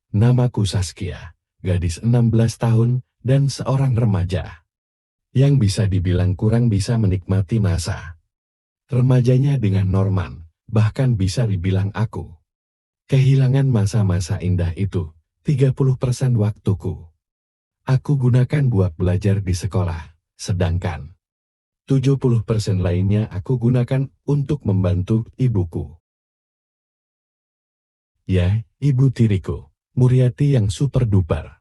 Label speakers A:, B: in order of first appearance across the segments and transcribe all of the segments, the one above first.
A: Namaku Saskia, gadis 16 tahun dan seorang remaja yang bisa dibilang kurang bisa menikmati masa remajanya dengan Norman, bahkan bisa dibilang aku kehilangan masa-masa indah itu. 30% waktuku aku gunakan buat belajar di sekolah, sedangkan 70% lainnya aku gunakan untuk membantu ibuku. Ya, ibu tiriku, Muriati yang super duper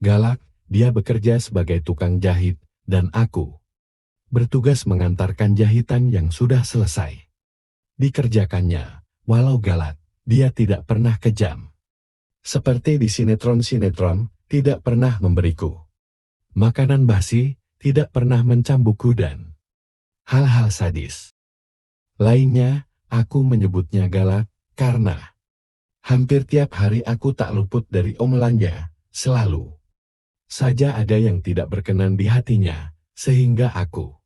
A: galak. Dia bekerja sebagai tukang jahit, dan aku bertugas mengantarkan jahitan yang sudah selesai dikerjakannya. Walau galak, dia tidak pernah kejam. Seperti di sinetron-sinetron, tidak pernah memberiku makanan basi, tidak pernah mencambukku dan hal-hal sadis lainnya. Aku menyebutnya galak karena hampir tiap hari aku tak luput dari omelannya. Selalu saja ada yang tidak berkenan di hatinya, sehingga aku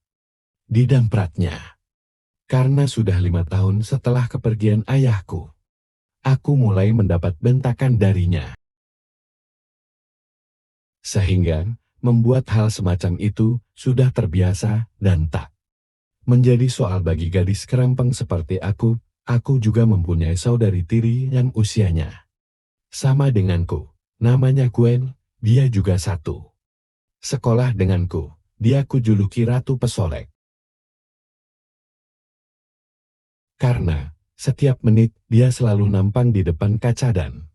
A: didampratnya. Karena sudah 5 tahun setelah kepergian ayahku, aku mulai mendapat bentakan darinya. Sehingga membuat hal semacam itu sudah terbiasa dan tak menjadi soal bagi gadis kerempeng seperti aku. Aku juga mempunyai saudari tiri yang usianya sama denganku. Namanya Gwen, dia juga satu sekolah denganku. Dia kujuluki Ratu Pesolek. Karena setiap menit dia selalu nampang di depan kaca dan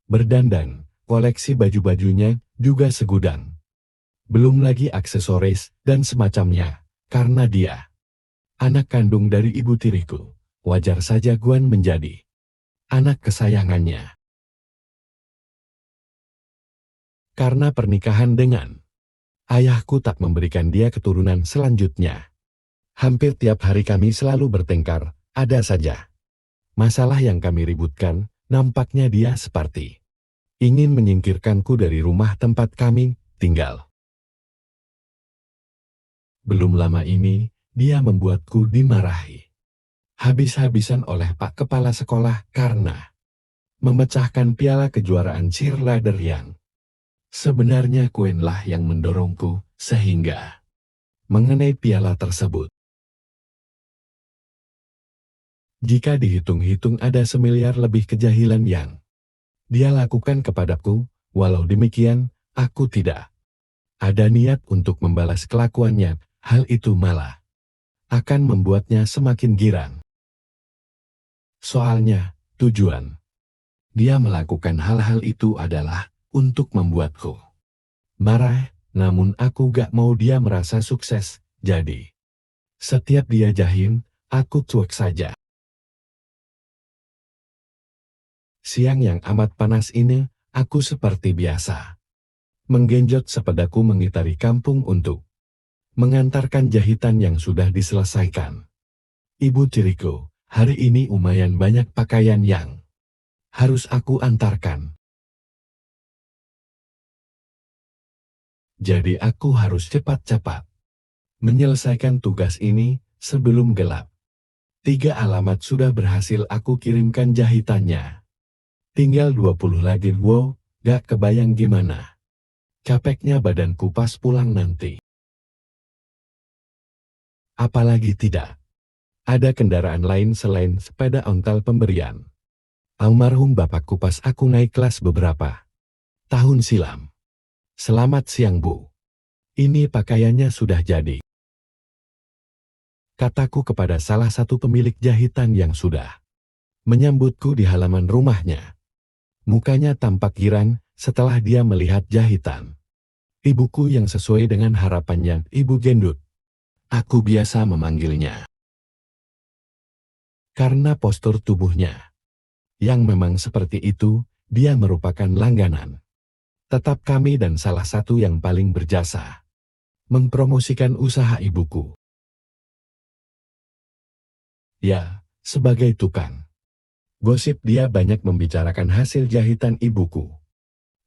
A: berdandan. Koleksi baju-bajunya juga segudang. Belum lagi aksesoris dan semacamnya. Karena dia anak kandung dari ibu tiriku, wajar saja Gwen menjadi anak kesayangannya. Karena pernikahan dengan ayahku tak memberikan dia keturunan selanjutnya. Hampir tiap hari kami selalu bertengkar, ada saja masalah yang kami ributkan. Nampaknya dia seperti ingin menyingkirkanku dari rumah tempat kami tinggal. Belum lama ini, dia membuatku dimarahi habis-habisan oleh Pak Kepala Sekolah karena memecahkan piala kejuaraan cheerleader yang sebenarnya Gwenlah yang mendorongku sehingga mengenai piala tersebut. Jika dihitung-hitung ada semiliar lebih kejahilan yang dia lakukan kepadaku. Walau demikian, aku tidak ada niat untuk membalas kelakuannya. Hal itu malah akan membuatnya semakin girang. Soalnya, tujuan dia melakukan hal-hal itu adalah untuk membuatku marah. Namun aku gak mau dia merasa sukses. Jadi, setiap dia jahim, aku cuek saja. Siang yang amat panas ini, aku seperti biasa menggenjot sepedaku mengitari kampung untuk mengantarkan jahitan yang sudah diselesaikan. Ibu tiriku, hari ini lumayan banyak pakaian yang harus aku antarkan. Jadi aku harus cepat-cepat menyelesaikan tugas ini sebelum gelap. 3 alamat sudah berhasil aku kirimkan jahitannya. Tinggal 20 lagi. Wow, gak kebayang gimana capeknya badanku pas pulang nanti. Apalagi tidak ada kendaraan lain selain sepeda ontel pemberian almarhum bapakku pas aku naik kelas beberapa tahun silam. Selamat siang Bu. Ini pakaiannya sudah jadi, kataku kepada salah satu pemilik jahitan yang sudah menyambutku di halaman rumahnya. Mukanya tampak girang setelah dia melihat jahitan ibuku yang sesuai dengan harapannya, Ibu Gendut. Aku biasa memanggilnya karena postur tubuhnya yang memang seperti itu. Dia merupakan langganan tetap kami dan salah satu yang paling berjasa mempromosikan usaha ibuku. Ya, sebagai tukang gosip dia banyak membicarakan hasil jahitan ibuku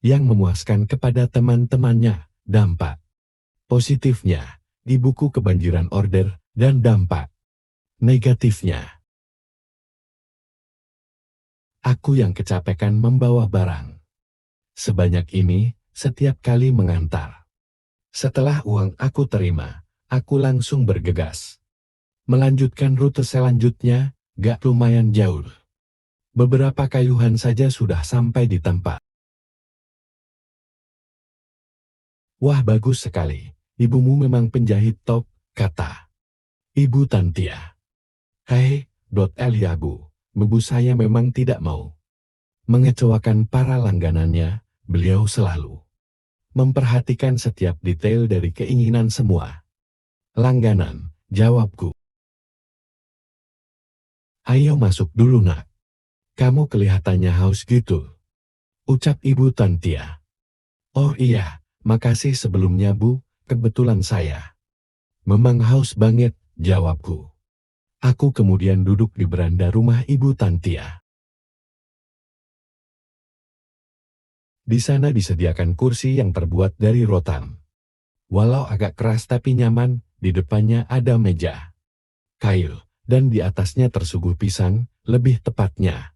A: yang memuaskan kepada teman-temannya. Dampak positifnya, ibuku kebanjiran order, dan dampak negatifnya, aku yang kecapekan membawa barang. Sebanyak ini, setiap kali mengantar. Setelah uang aku terima, aku langsung bergegas. Melanjutkan rute selanjutnya, gak lumayan jauh. Beberapa kayuhan saja sudah sampai di tempat. Wah, bagus sekali. Ibumu memang penjahit top, kata Ibu Tantia. Hei, Eliabu, ibu saya memang tidak mau mengecewakan para langganannya. Beliau selalu memperhatikan setiap detail dari keinginan semua langganan, jawabku. Ayo masuk dulu nak. Kamu kelihatannya haus gitu, ucap Ibu Tantia. Oh iya, makasih sebelumnya Bu, kebetulan saya memang haus banget, jawabku. Aku kemudian duduk di beranda rumah Ibu Tantia. Di sana disediakan kursi yang terbuat dari rotan. Walau agak keras tapi nyaman, di depannya ada meja kayu, dan di atasnya tersuguh pisang, lebih tepatnya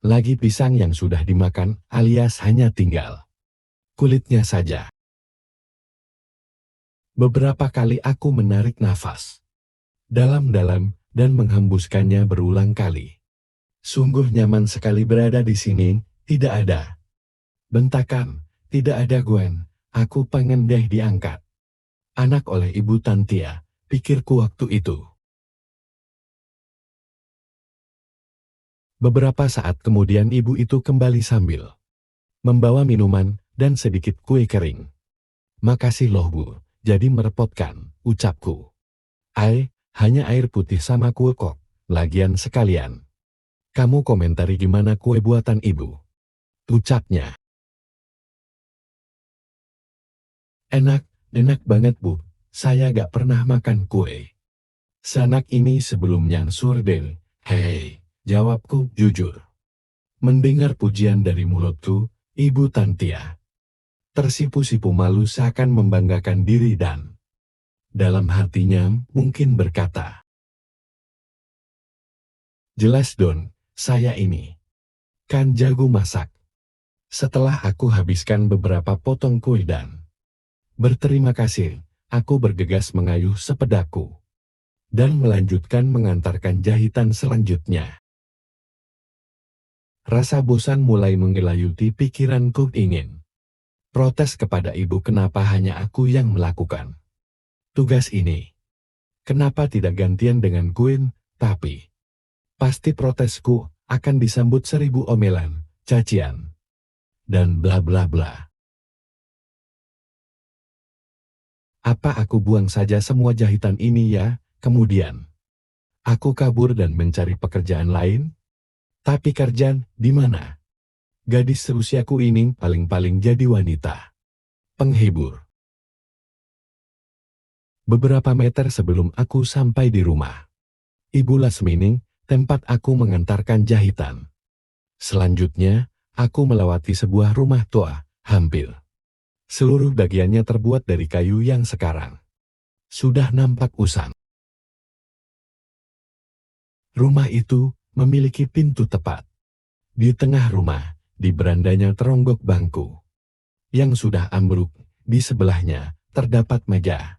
A: lagi pisang yang sudah dimakan alias hanya tinggal kulitnya saja. Beberapa kali aku menarik nafas dalam-dalam dan menghembuskannya berulang kali. Sungguh nyaman sekali berada di sini, tidak ada bentakan, tidak ada Gwen, aku pengen deh diangkat anak oleh Ibu Tantia, pikirku waktu itu. Beberapa saat kemudian ibu itu kembali sambil membawa minuman dan sedikit kue kering. Makasih loh Bu, jadi merepotkan, ucapku. Hanya air putih sama kue kok, lagian sekalian. Kamu komentari gimana kue buatan ibu? Ucapnya. Enak banget Bu, saya gak pernah makan kue sanak ini sebelumnya surdel. Hei, jawabku jujur. Mendengar pujian dari mulutku, Ibu Tantia tersipu-sipu malu seakan membanggakan diri dan dalam hatinya mungkin berkata, jelas Don, saya ini kan jago masak. Setelah aku habiskan beberapa potong kue dan berterima kasih, aku bergegas mengayuh sepedaku dan melanjutkan mengantarkan jahitan selanjutnya. Rasa bosan mulai menggelayuti pikiranku, ingin protes kepada ibu kenapa hanya aku yang melakukan tugas ini. Kenapa tidak gantian dengan Queen, tapi pasti protesku akan disambut 1000 omelan, cacian, dan bla bla bla. Apa aku buang saja semua jahitan ini ya, kemudian aku kabur dan mencari pekerjaan lain? Tapi kerjaan di mana? Gadis seusiaku ini paling-paling jadi wanita penghibur. Beberapa meter sebelum aku sampai di rumah Ibu Lasmini, tempat aku mengantarkan jahitan. Selanjutnya, aku melewati sebuah rumah tua, hampir seluruh bagiannya terbuat dari kayu yang sekarang sudah nampak usang. Rumah itu memiliki pintu tepat. Di tengah rumah, di berandanya teronggok bangku yang sudah ambruk, di sebelahnya terdapat meja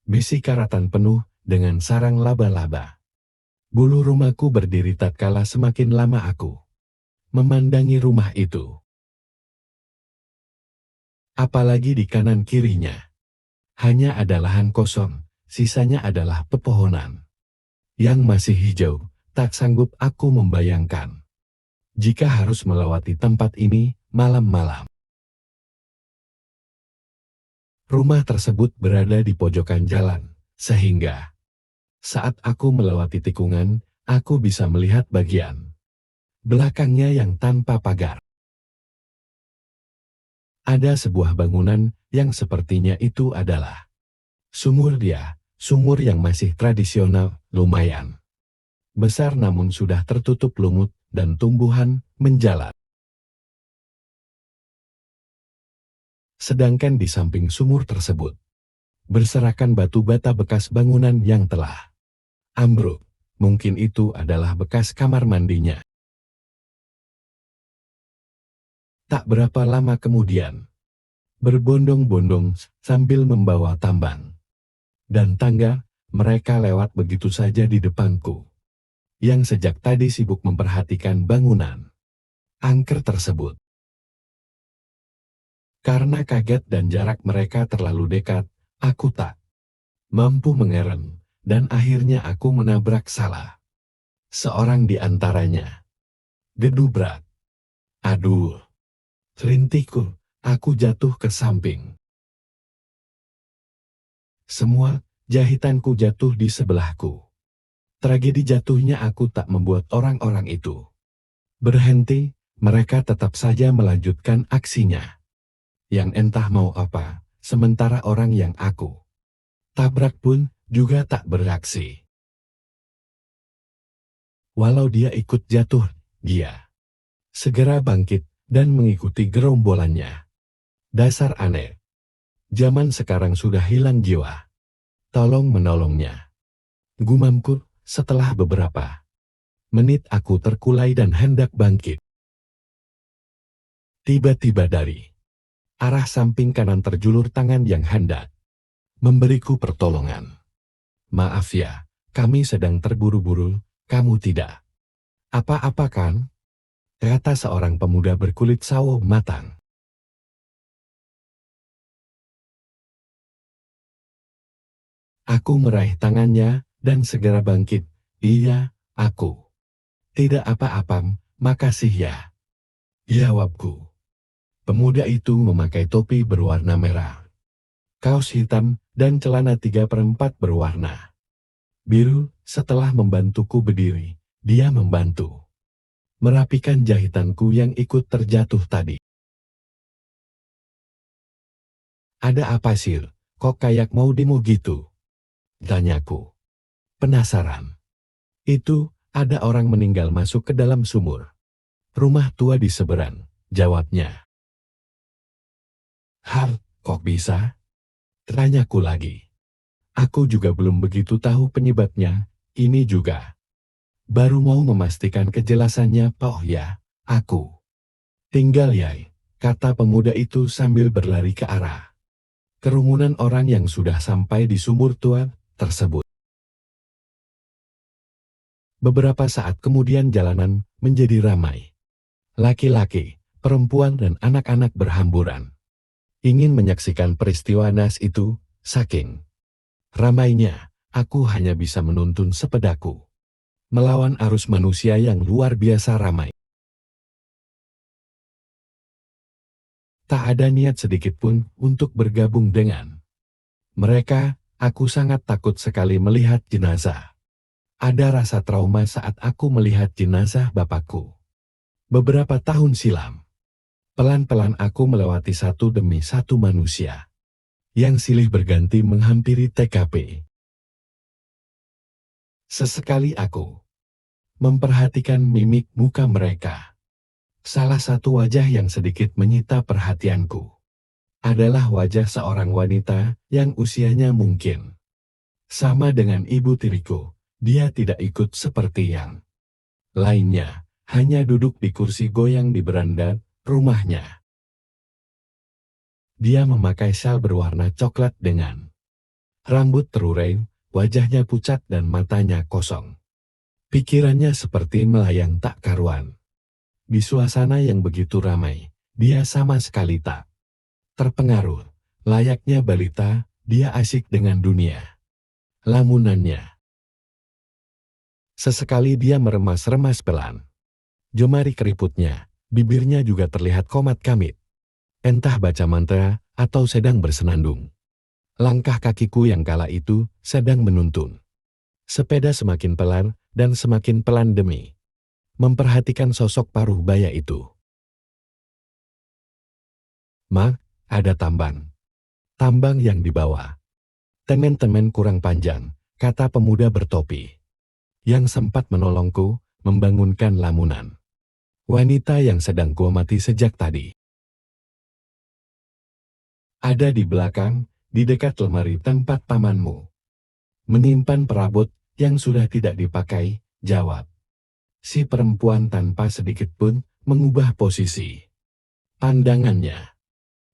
A: besi karatan penuh dengan sarang laba-laba. Bulu rumahku berdiri tatkala semakin lama aku memandangi rumah itu. Apalagi di kanan kirinya, hanya ada lahan kosong, sisanya adalah pepohonan yang masih hijau. Tak sanggup aku membayangkan jika harus melewati tempat ini malam-malam. Rumah tersebut berada di pojokan jalan, sehingga saat aku melewati tikungan, aku bisa melihat bagian belakangnya yang tanpa pagar. Ada sebuah bangunan yang sepertinya itu adalah sumur sumur yang masih tradisional, lumayan besar namun sudah tertutup lumut dan tumbuhan menjalar. Sedangkan di samping sumur tersebut, berserakan batu bata bekas bangunan yang telah ambruk. Mungkin itu adalah bekas kamar mandinya. Tak berapa lama kemudian, berbondong-bondong sambil membawa tambang dan tangga, mereka lewat begitu saja di depanku, yang sejak tadi sibuk memperhatikan bangunan angker tersebut. Karena kaget dan jarak mereka terlalu dekat, aku tak mampu mengerem, dan akhirnya aku menabrak salah seorang di antaranya. Gedubrak. Aduh, rintiku, aku jatuh ke samping. Semua jahitanku jatuh di sebelahku. Tragedi jatuhnya aku tak membuat orang-orang itu berhenti, mereka tetap saja melanjutkan aksinya. Yang entah mau apa, sementara orang yang aku tabrak pun juga tak bereaksi. Walau dia ikut jatuh, dia segera bangkit dan mengikuti gerombolannya. Dasar aneh. Zaman sekarang sudah hilang jiwa tolong menolongnya. Gumamku, setelah beberapa menit aku terkulai dan hendak bangkit. Tiba-tiba dari arah samping kanan terjulur tangan yang hendak memberiku pertolongan. Maaf ya, kami sedang terburu-buru, kamu tidak apa-apa kan? Kata seorang pemuda berkulit sawo matang. Aku meraih tangannya dan segera bangkit. Iya, aku tidak apa-apa, makasih ya. Jawabku. Pemuda itu memakai topi berwarna merah, kaos hitam, dan celana 3/4 berwarna biru. Setelah membantuku berdiri, dia membantu merapikan jahitanku yang ikut terjatuh tadi. Ada apa sih? Kok kayak mau demo gitu? Tanyaku. Penasaran. Itu, ada orang meninggal masuk ke dalam sumur rumah tua di seberang, jawabnya. Hal, kok bisa? Tanyaku lagi. Aku juga belum begitu tahu penyebabnya, ini juga baru mau memastikan kejelasannya. Oh ya, aku tinggal yai, kata pemuda itu sambil berlari ke arah kerumunan orang yang sudah sampai di sumur tua tersebut. Beberapa saat kemudian jalanan menjadi ramai. Laki-laki, perempuan dan anak-anak berhamburan ingin menyaksikan peristiwa naas itu. Saking ramainya, aku hanya bisa menuntun sepedaku melawan arus manusia yang luar biasa ramai. Tak ada niat sedikit pun untuk bergabung dengan mereka. Aku sangat takut sekali melihat jenazah. Ada rasa trauma saat aku melihat jenazah bapakku beberapa tahun silam. Pelan-pelan aku melewati satu demi satu manusia yang silih berganti menghampiri TKP. Sesekali aku memperhatikan mimik muka mereka. Salah satu wajah yang sedikit menyita perhatianku adalah wajah seorang wanita yang usianya mungkin sama dengan ibu tiriku. Dia tidak ikut seperti yang lainnya, hanya duduk di kursi goyang di beranda rumahnya. Dia memakai syal berwarna coklat dengan rambut terurai, wajahnya pucat dan matanya kosong. Pikirannya seperti melayang tak karuan. Di suasana yang begitu ramai, dia sama sekali tak terpengaruh. Layaknya balita, dia asik dengan dunia lamunannya. Sesekali dia meremas-remas pelan. Jemari keriputnya, bibirnya juga terlihat komat-kamit. Entah baca mantra atau sedang bersenandung. Langkah kakiku yang kala itu sedang menuntun sepeda semakin pelan dan semakin pelan demi memperhatikan sosok paruh baya itu. Ma, ada tambang. Tambang yang dibawa temen-temen kurang panjang, kata pemuda bertopi yang sempat menolongku membangunkan lamunan wanita yang sedang kuamati sejak tadi. Ada di belakang, di dekat lemari tempat pamanmu menyimpan perabot yang sudah tidak dipakai, jawab si perempuan tanpa sedikit pun mengubah posisi. pandangannya.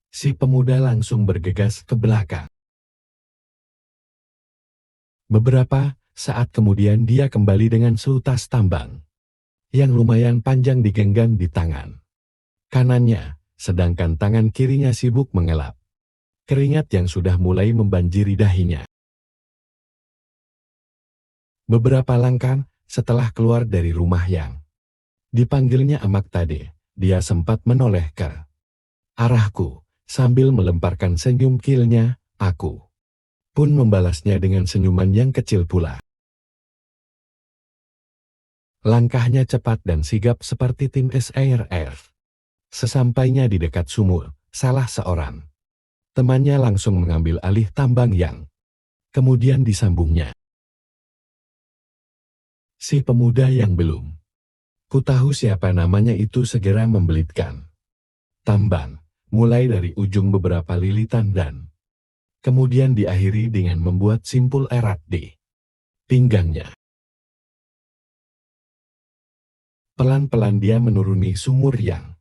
A: Si pemuda langsung bergegas ke belakang. Beberapa saat kemudian dia kembali dengan sutas tambang yang lumayan panjang digenggam di tangan kanannya, sedangkan tangan kirinya sibuk mengelap keringat yang sudah mulai membanjiri dahinya. Beberapa langkah setelah keluar dari rumah yang dipanggilnya Amak tadi, dia sempat menoleh ke arahku sambil melemparkan senyum kilnya. Aku pun membalasnya dengan senyuman yang kecil pula. Langkahnya cepat dan sigap seperti tim SARF. Sesampainya di dekat sumur, salah seorang temannya langsung mengambil alih tambang yang kemudian disambungnya. Si pemuda yang belum ku tahu siapa namanya itu segera membelitkan tambang, mulai dari ujung beberapa lilitan dan kemudian diakhiri dengan membuat simpul erat di pinggangnya. Pelan-pelan dia menuruni sumur yang,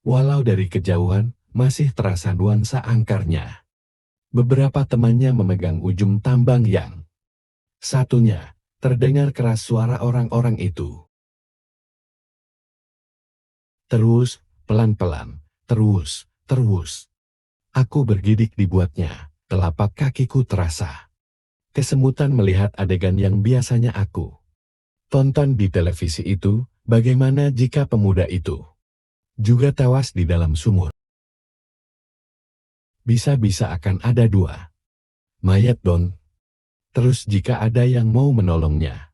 A: walau dari kejauhan, masih terasa nuansa angkarnya. Beberapa temannya memegang ujung tambang yang satunya, terdengar keras suara orang-orang itu. Terus, pelan-pelan, terus. Aku bergidik dibuatnya, telapak kakiku terasa kesemutan melihat adegan yang biasanya aku tonton di televisi itu. Bagaimana jika pemuda itu juga tewas di dalam sumur? Bisa-bisa akan ada 2 mayat dong. Terus jika ada yang mau menolongnya,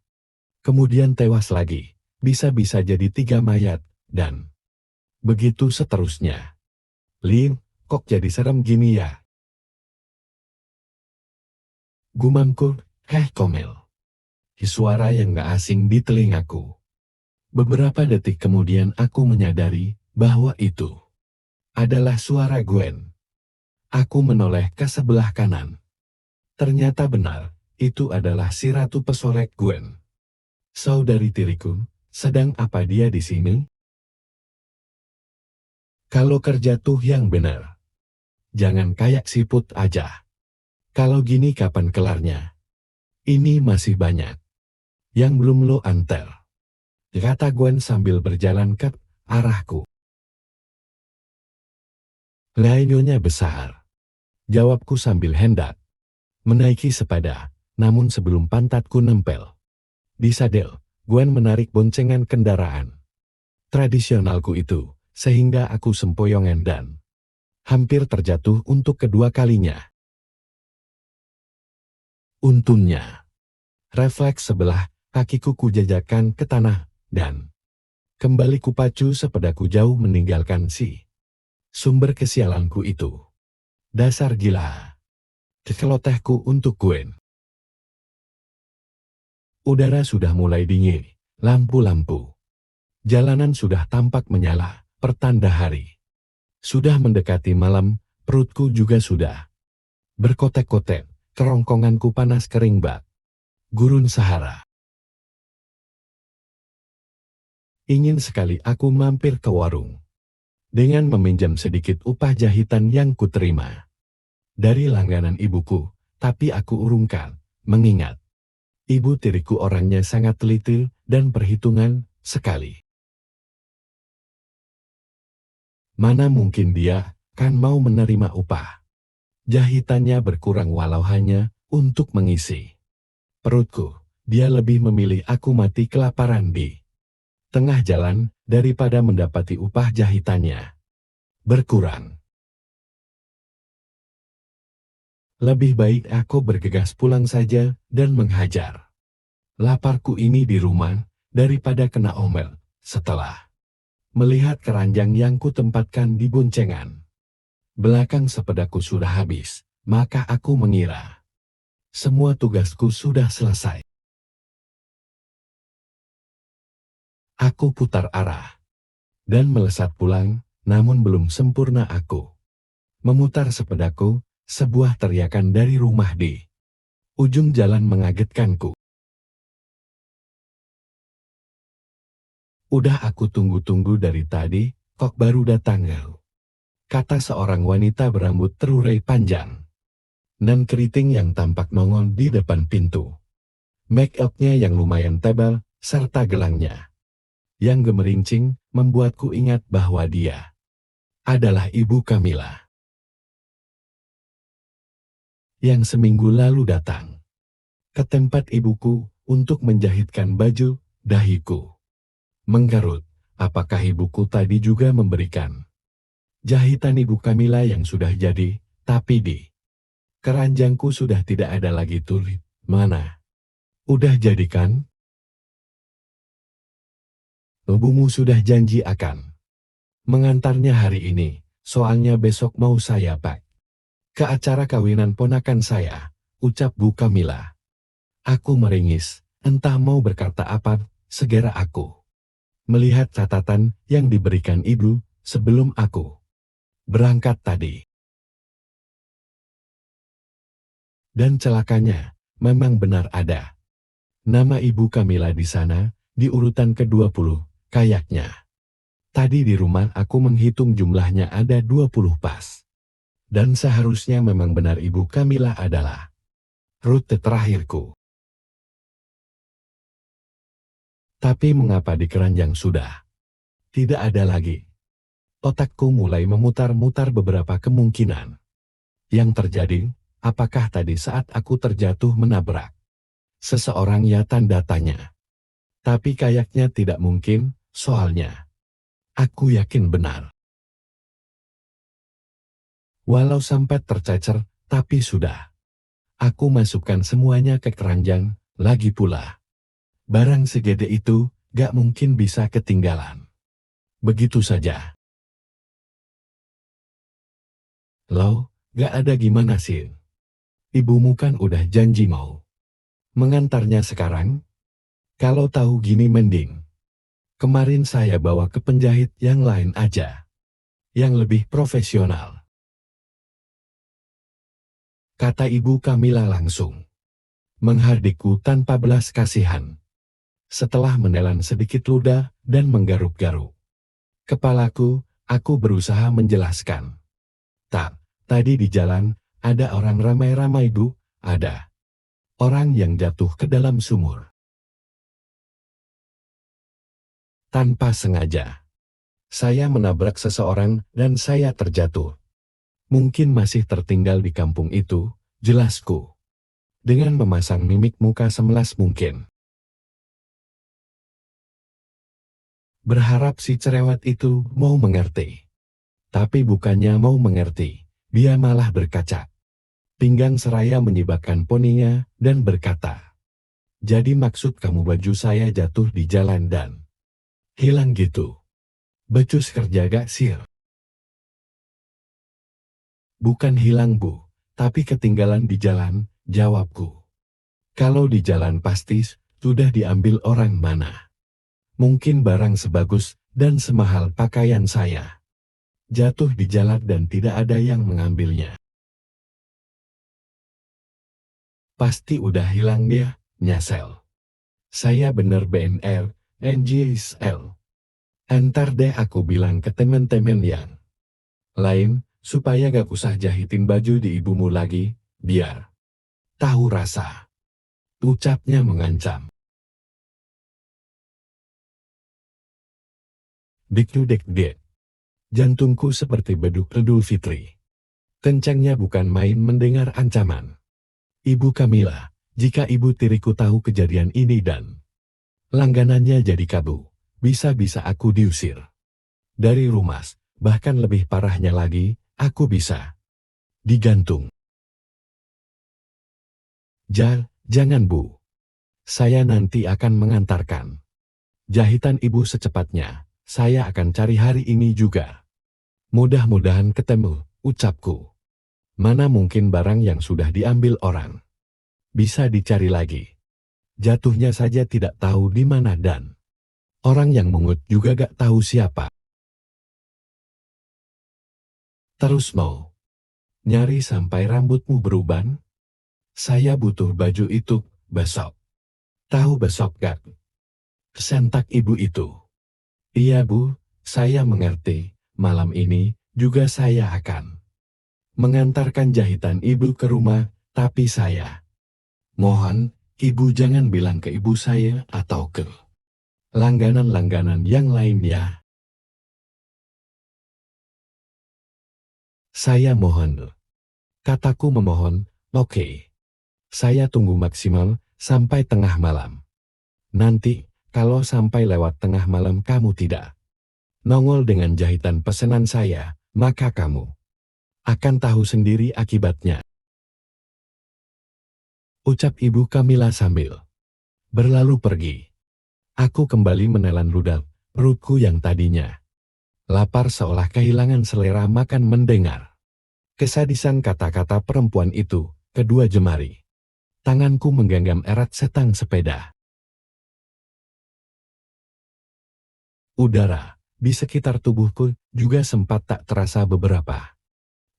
A: kemudian tewas lagi, bisa-bisa jadi 3 mayat, dan begitu seterusnya. Lim, kok jadi serem gini ya? Gumamku, Komel. Suara yang gak asing di telingaku. Beberapa detik kemudian aku menyadari bahwa itu adalah suara Gwen. Aku menoleh ke sebelah kanan. Ternyata benar, itu adalah si Ratu Pesolek Gwen. Saudari tiriku, sedang apa dia di sini? Kalau kerja tuh yang benar. Jangan kayak siput aja. Kalau gini kapan kelarnya? Ini masih banyak yang belum lo antar, kata Gwen sambil berjalan ke arahku. Lainnya besar, jawabku sambil hendak menaiki sepada, namun sebelum pantatku nempel di sadel, Gwen menarik boncengan kendaraan tradisionalku itu, sehingga aku sempoyongan dan hampir terjatuh untuk kedua kalinya. Untungnya, refleks sebelah kakiku kujajakan ke tanah, dan kembali kupacu sepedaku jauh meninggalkan si sumber kesialanku itu. Dasar gila. Celotehku untuk Gwen. Udara sudah mulai dingin, lampu-lampu jalanan sudah tampak menyala, pertanda hari sudah mendekati malam. Perutku juga sudah berkotek-kotek, kerongkonganku panas kering bak gurun Sahara. Ingin sekali aku mampir ke warung dengan meminjam sedikit upah jahitan yang kuterima dari langganan ibuku, tapi aku urungkan, mengingat ibu tiriku orangnya sangat teliti dan perhitungan sekali. Mana mungkin dia kan mau menerima upah jahitannya berkurang walau hanya untuk mengisi perutku. Dia lebih memilih aku mati kelaparan di tengah jalan daripada mendapati upah jahitannya berkurang. Lebih baik aku bergegas pulang saja dan menghajar laparku ini di rumah daripada kena omel setelah melihat keranjang yang kutempatkan di boncengan belakang sepedaku sudah habis. Maka aku mengira semua tugasku sudah selesai. Aku putar arah dan melesat pulang, namun belum sempurna aku memutar sepedaku. Sebuah teriakan dari rumah di ujung jalan mengagetkanku. Udah aku tunggu-tunggu dari tadi, kok baru datang? kata seorang wanita berambut terurai panjang dan keriting yang tampak nongol di depan pintu. Make up-nya yang lumayan tebal, serta gelangnya yang gemerincing, membuatku ingat bahwa dia adalah Ibu Kamila yang seminggu lalu datang ke tempat ibuku untuk menjahitkan baju. Dahiku mengkerut. Apakah ibuku tadi juga memberikan jahitan Ibu Kamila yang sudah jadi, tapi di keranjangku sudah tidak ada lagi tulis. Mana? Udah jadi kan? Ibumu sudah janji akan mengantarnya hari ini, soalnya besok mau saya pak ke acara kawinan ponakan saya, ucap Bu Kamila. Aku meringis, entah mau berkata apa, segera aku melihat catatan yang diberikan ibu sebelum aku berangkat tadi. Dan celakanya, memang benar ada nama Ibu Kamila di sana, di urutan ke-20, kayaknya. Tadi di rumah aku menghitung jumlahnya ada 20 pas. Dan seharusnya memang benar Ibu Kamila adalah rute terakhirku. Tapi mengapa di keranjang sudah tidak ada lagi? Otakku mulai memutar-mutar beberapa kemungkinan. Yang terjadi, apakah tadi saat aku terjatuh menabrak seseorang, ya tanda tanya. Tapi kayaknya tidak mungkin, soalnya aku yakin benar. Walau sampai tercecer, tapi sudah. Aku masukkan semuanya ke keranjang, lagi pula. Barang segede itu, gak mungkin bisa ketinggalan begitu saja. Loh, gak ada gimana sih? Ibumu kan udah janji mau mengantarnya sekarang. Kalau tahu gini mending kemarin saya bawa ke penjahit yang lain aja, yang lebih profesional, kata Ibu Kamila langsung menghardikku tanpa belas kasihan. Setelah menelan sedikit ludah dan menggaruk-garuk kepalaku, aku berusaha menjelaskan. Tak, tadi di jalan, ada orang ramai-ramai Bu, ada orang yang jatuh ke dalam sumur. Tanpa sengaja, saya menabrak seseorang dan saya terjatuh. Mungkin masih tertinggal di kampung itu, jelasku. Dengan memasang mimik muka semelas mungkin. Berharap si cerewet itu mau mengerti. Tapi bukannya mau mengerti, dia malah berkaca pinggang seraya menyibakkan poninya dan berkata, jadi maksud kamu baju saya jatuh di jalan dan hilang gitu? Becus kerja gak sir? Bukan hilang Bu, tapi ketinggalan di jalan, jawabku. Kalau di jalan pasti sudah diambil orang mana? Mungkin barang sebagus dan semahal pakaian saya jatuh di jalan dan tidak ada yang mengambilnya. Pasti udah hilang dia, nyesel. Saya bener BNR, NGSL. Entar deh aku bilang ke temen-temen yang lain, supaya gak usah jahitin baju di ibumu lagi, biar tahu rasa. Ucapnya mengancam. Dik-dik-dik. Jantungku seperti beduk Idul Fitri. Kencangnya bukan main mendengar ancaman. Ibu Kamila, jika ibu tiriku tahu kejadian ini dan langganannya jadi kabu, bisa-bisa aku diusir dari rumah, bahkan lebih parahnya lagi, aku bisa digantung. Jangan Bu. Saya nanti akan mengantarkan jahitan ibu secepatnya. Saya akan cari hari ini juga. Mudah-mudahan ketemu, ucapku. Mana mungkin barang yang sudah diambil orang bisa dicari lagi. Jatuhnya saja tidak tahu di mana dan orang yang mengut juga gak tahu siapa. Terus mau nyari sampai rambutmu beruban? Saya butuh baju itu besok. Tahu besok gak? Sentak ibu itu. Iya Bu, saya mengerti. Malam ini Juga saya akan mengantarkan jahitan ibu ke rumah, tapi saya mohon, ibu jangan bilang ke ibu saya atau ke langganan-langganan yang lain ya. Saya mohon. Kataku memohon, oke. Saya tunggu maksimal sampai tengah malam. Nanti, kalau sampai lewat tengah malam kamu tidak nongol dengan jahitan pesanan saya, maka kamu akan tahu sendiri akibatnya. Ucap Ibu Kamila sambil berlalu pergi. Aku kembali menelan ludah perutku yang tadinya lapar seolah kehilangan selera makan mendengar kesadisan kata-kata perempuan itu. Kedua jemari tanganku menggenggam erat setang sepeda. Udara di sekitar tubuhku juga sempat tak terasa beberapa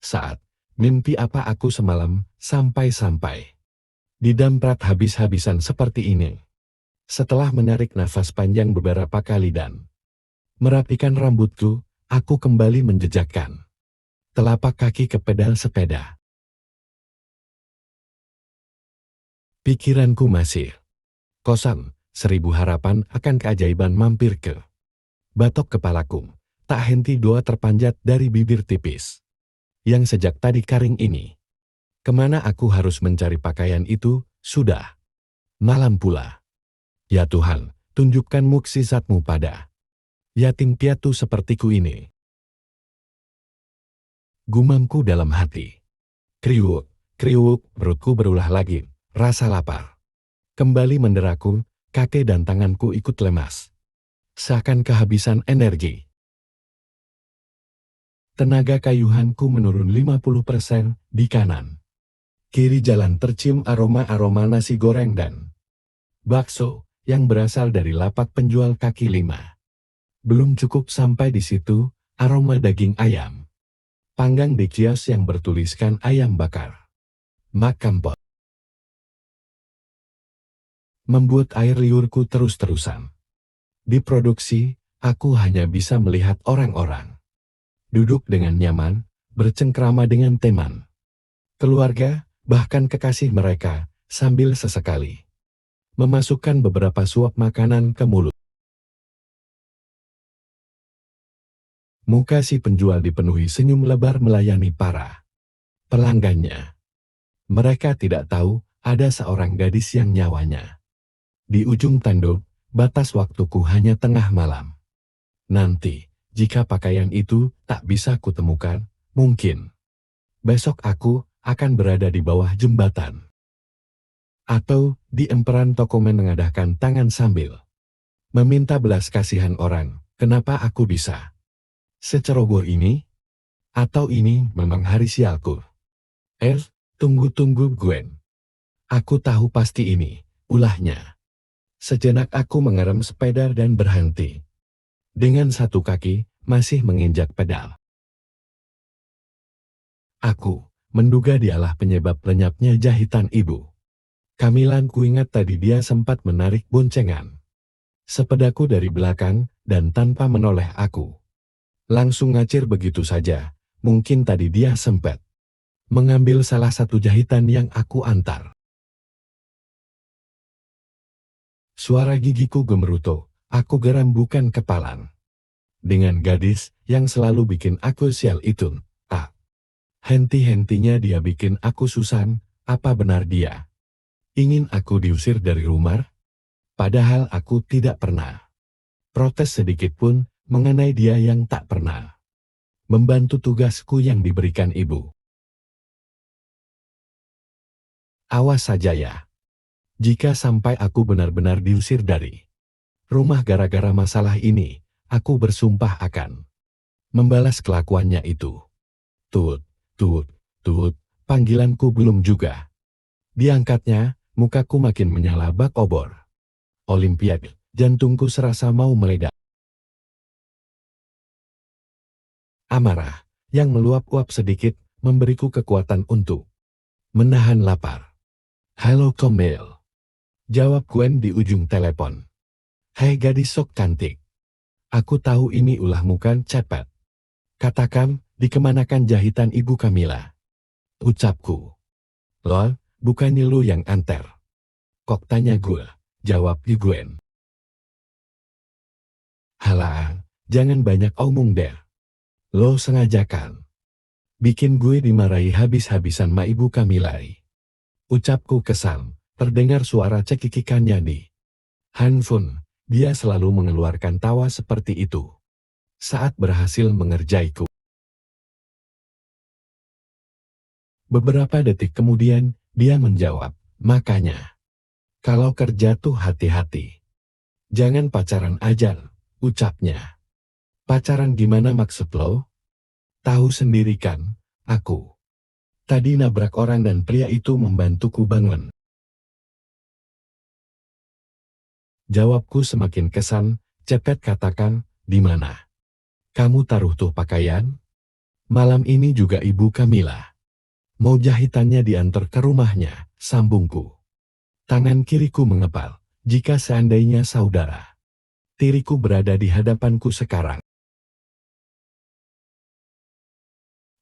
A: saat. Mimpi apa aku semalam sampai-sampai didamprat habis-habisan seperti ini. Setelah menarik nafas panjang beberapa kali dan merapikan rambutku, aku kembali menjejakkan telapak kaki ke pedal sepeda. Pikiranku masih kosong, 1000 harapan akan keajaiban mampir ke batok kepalaku. Tak henti doa terpanjat dari bibir tipis yang sejak tadi kering ini. Kemana aku harus mencari pakaian itu? Sudah malam pula. Ya Tuhan, tunjukkan mukjizat-Mu pada yatim piatu sepertiku ini. Gumamku dalam hati. Kriuk, kriuk, perutku berulah lagi. Rasa lapar kembali menderaku, kaki dan tanganku ikut lemas. Seakan kehabisan energi. Tenaga kayuhanku menurun 50% di kanan. Kiri jalan tercium aroma-aroma nasi goreng dan bakso yang berasal dari lapak penjual kaki lima. Belum cukup sampai di situ, aroma daging ayam panggang di kios yang bertuliskan ayam bakar Makampot membuat air liurku terus-terusan diproduksi. Aku hanya bisa melihat orang-orang duduk dengan nyaman, bercengkrama dengan teman, keluarga, bahkan kekasih mereka, sambil sesekali memasukkan beberapa suap makanan ke mulut. Muka si penjual dipenuhi senyum lebar melayani para pelanggannya. Mereka tidak tahu ada seorang gadis yang nyawanya di ujung tanduk. Batas waktuku hanya tengah malam. Nanti, jika pakaian itu tak bisa kutemukan, mungkin besok aku akan berada di bawah jembatan. Atau di emperan toko menengadahkan tangan sambil meminta belas kasihan orang. Kenapa aku bisa seceroboh ini? Atau ini memang hari sialku? Tunggu Gwen. Aku tahu pasti ini, ulahnya. Sejenak aku mengerem sepeda dan berhenti. Dengan satu kaki, masih menginjak pedal. Aku menduga dialah penyebab lenyapnya jahitan ibu. Kamilan kuingat tadi dia sempat menarik boncengan sepedaku dari belakang dan tanpa menoleh aku langsung ngacir begitu saja. Mungkin tadi dia sempat mengambil salah satu jahitan yang aku antar. Suara gigiku gemerutu, aku geram bukan kepalan. Dengan gadis yang selalu bikin aku sial itu, henti-hentinya dia bikin aku susan. Apa benar dia ingin aku diusir dari rumah? Padahal aku tidak pernah protes sedikit pun mengenai dia yang tak pernah membantu tugasku yang diberikan ibu. Awas saja ya. Jika sampai aku benar-benar diusir dari rumah gara-gara masalah ini, aku bersumpah akan membalas kelakuannya itu. Tut, panggilanku belum juga diangkatnya, mukaku makin menyala bak obor Olimpiade, jantungku serasa mau meledak. Amarah yang meluap-uap sedikit memberiku kekuatan untuk menahan lapar. Halo Komel. Jawab Gwen di ujung telepon. Hei gadis sok cantik. Aku tahu ini ulahmu kan, cepet katakan, Dikemanakan jahitan Ibu Kamila? Ucapku. Lol, bukannya lu yang anter? Kok tanya gue? Jawab Gwen. Halah, jangan banyak omong deh. Lo sengaja kan? Bikin gue dimarahi habis-habisan ma Ibu Kamilai. Ucapku kesal, terdengar suara cekikikannya di handphone. Dia selalu mengeluarkan tawa seperti itu saat berhasil mengerjaiku. Beberapa detik kemudian, dia menjawab, makanya, kalau kerja tuh hati-hati. Jangan pacaran aja, ucapnya. Pacaran gimana maksud lo? Tahu sendiri kan, aku tadi nabrak orang dan pria itu membantuku bangun. Jawabku semakin kesan, Cepet katakan, di mana? Kamu taruh tuh pakaian? Malam ini juga Ibu Kamila mau jahitannya diantar ke rumahnya, sambungku. Tangan kiriku mengepal, jika seandainya saudara tiriku berada di hadapanku sekarang.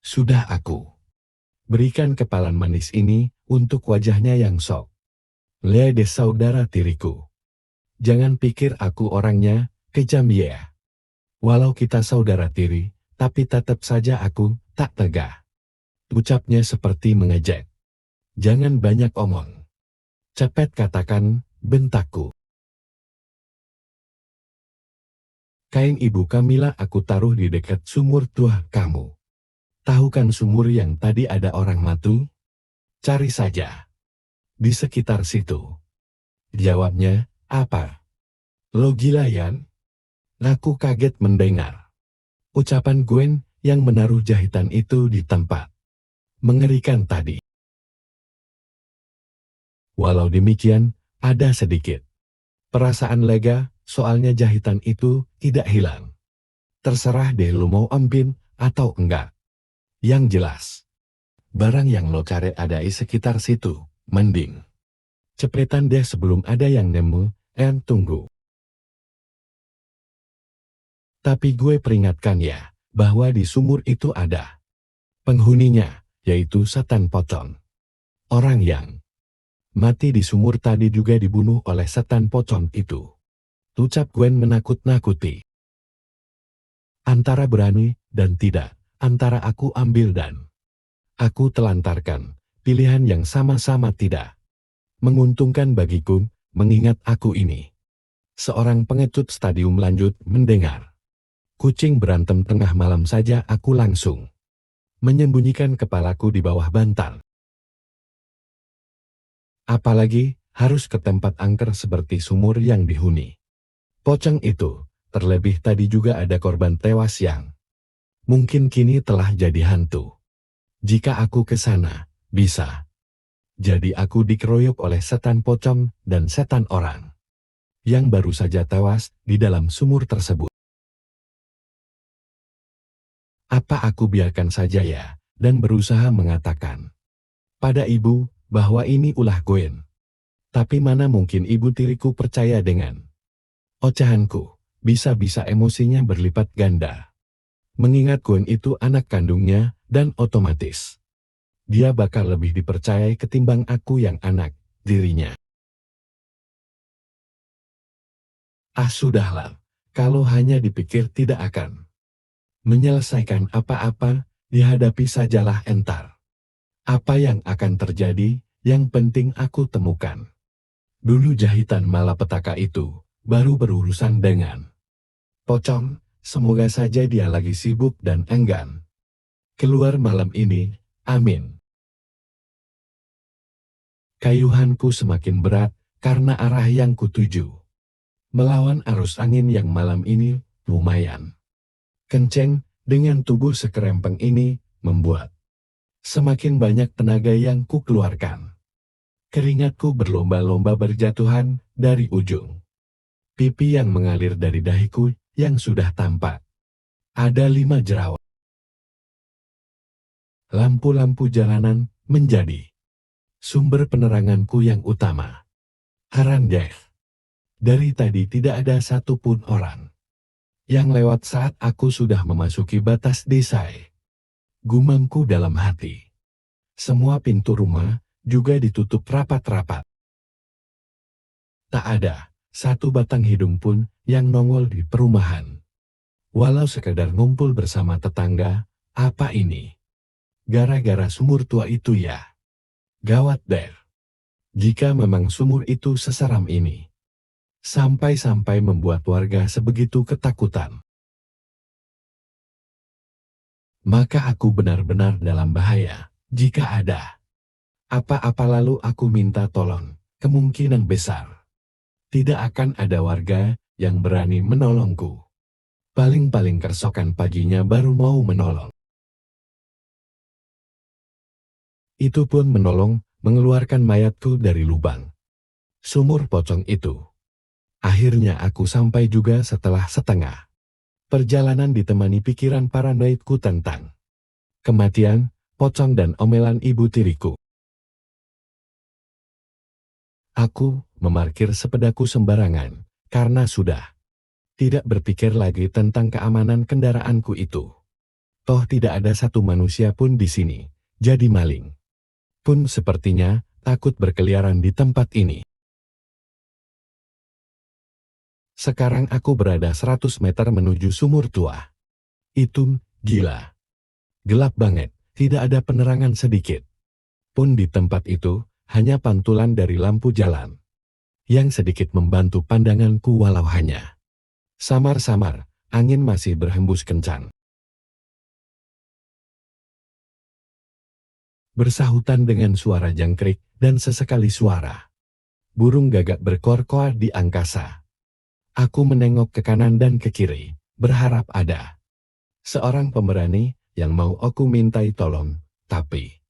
A: Sudah aku berikan kepalan manis ini untuk wajahnya yang sok. Lihat saudara tiriku. Jangan pikir aku orangnya kejam ya. Walau kita saudara tiri, tapi tetap saja aku tak tega. Ucapnya seperti mengejek. Jangan banyak omong. Cepet katakan, bentakku. Kain Ibu Kamila aku taruh di dekat sumur tua kamu. Tahu kan sumur yang tadi ada orang matu? Cari saja. Di sekitar situ. Jawabnya, apa? Lo gila Yan? Aku kaget mendengar ucapan Gwen yang menaruh jahitan itu di tempat mengerikan tadi. Walau demikian, ada sedikit perasaan lega, soalnya jahitan itu tidak hilang. Terserah deh lo mau ambil atau enggak. Yang jelas, barang yang lo cari ada di sekitar situ, mending cepetan deh sebelum ada yang nemu, tunggu. Tapi gue peringatkan ya, bahwa di sumur itu ada penghuninya, yaitu setan pocong. Orang yang mati di sumur tadi juga dibunuh oleh setan pocong itu. Ucap Gwen menakut-nakuti. Antara berani dan tidak, antara aku ambil dan aku telantarkan, pilihan yang sama-sama tidak menguntungkan bagiku, mengingat aku ini seorang pengecut stadium lanjut mendengar kucing berantem tengah malam saja aku langsung menyembunyikan kepalaku di bawah bantal. Apalagi harus ke tempat angker seperti sumur yang dihuni pocong itu, terlebih tadi juga ada korban tewas yang mungkin kini telah jadi hantu. Jika aku ke sana, bisa jadi aku dikeroyok oleh setan pocong dan setan orang yang baru saja tewas di dalam sumur tersebut. Apa aku biarkan saja ya, dan berusaha mengatakan pada ibu bahwa ini ulah Gwen. Tapi mana mungkin ibu tiriku percaya dengan ocehanku, bisa-bisa emosinya berlipat ganda. Mengingat Gwen itu anak kandungnya, dan otomatis dia bakal lebih dipercayai ketimbang aku yang anak dirinya. Ah sudahlah, kalau hanya dipikir tidak akan menyelesaikan apa-apa, dihadapi sajalah entar. Apa yang akan terjadi, yang penting aku temukan dulu jahitan malapetaka itu, baru berurusan dengan pocong. Semoga saja dia lagi sibuk dan enggan keluar malam ini, amin. Kayuhanku semakin berat, karena arah yang kutuju melawan arus angin yang malam ini lumayan kenceng. Dengan tubuh sekerempeng ini, membuat semakin banyak tenaga yang kukeluarkan. Keringatku berlomba-lomba berjatuhan dari ujung pipi yang mengalir dari dahiku yang sudah tampak. Ada 5 jerawat. Lampu-lampu jalanan menjadi sumber peneranganku yang utama. Heran deh, dari tadi tidak ada satupun orang yang lewat saat aku sudah memasuki batas desa. Gumamku dalam hati. Semua pintu rumah juga ditutup rapat-rapat. Tak ada satu batang hidung pun yang nongol di perumahan. Walau sekedar ngumpul bersama tetangga, apa ini? Gara-gara sumur tua itu ya? Gawat deh. Jika memang sumur itu seseram ini. Sampai-sampai membuat warga sebegitu ketakutan. Maka aku benar-benar dalam bahaya. Jika ada apa-apa lalu aku minta tolong, kemungkinan besar tidak akan ada warga yang berani menolongku. Paling-paling kersokan paginya baru mau menolong. Itu pun menolong mengeluarkan mayatku dari lubang sumur pocong itu. Akhirnya aku sampai juga setelah setengah perjalanan ditemani pikiran paranoidku tentang kematian, pocong dan omelan ibu tiriku. Aku memarkir sepedaku sembarangan karena sudah tidak berpikir lagi tentang keamanan kendaraanku itu. Toh tidak ada satu manusia pun di sini, jadi maling pun sepertinya takut berkeliaran di tempat ini. Sekarang aku berada 100 meter menuju sumur tua. Itu gila. Gelap banget, tidak ada penerangan sedikit. Pun di tempat itu, hanya pantulan dari lampu jalan yang sedikit membantu pandanganku walau hanya samar-samar, angin masih berhembus kencang. Bersahutan dengan suara jangkrik dan sesekali suara burung gagak berkoar-koar di angkasa. Aku menengok ke kanan dan ke kiri, berharap ada seorang pemberani yang mau aku mintai tolong, tapi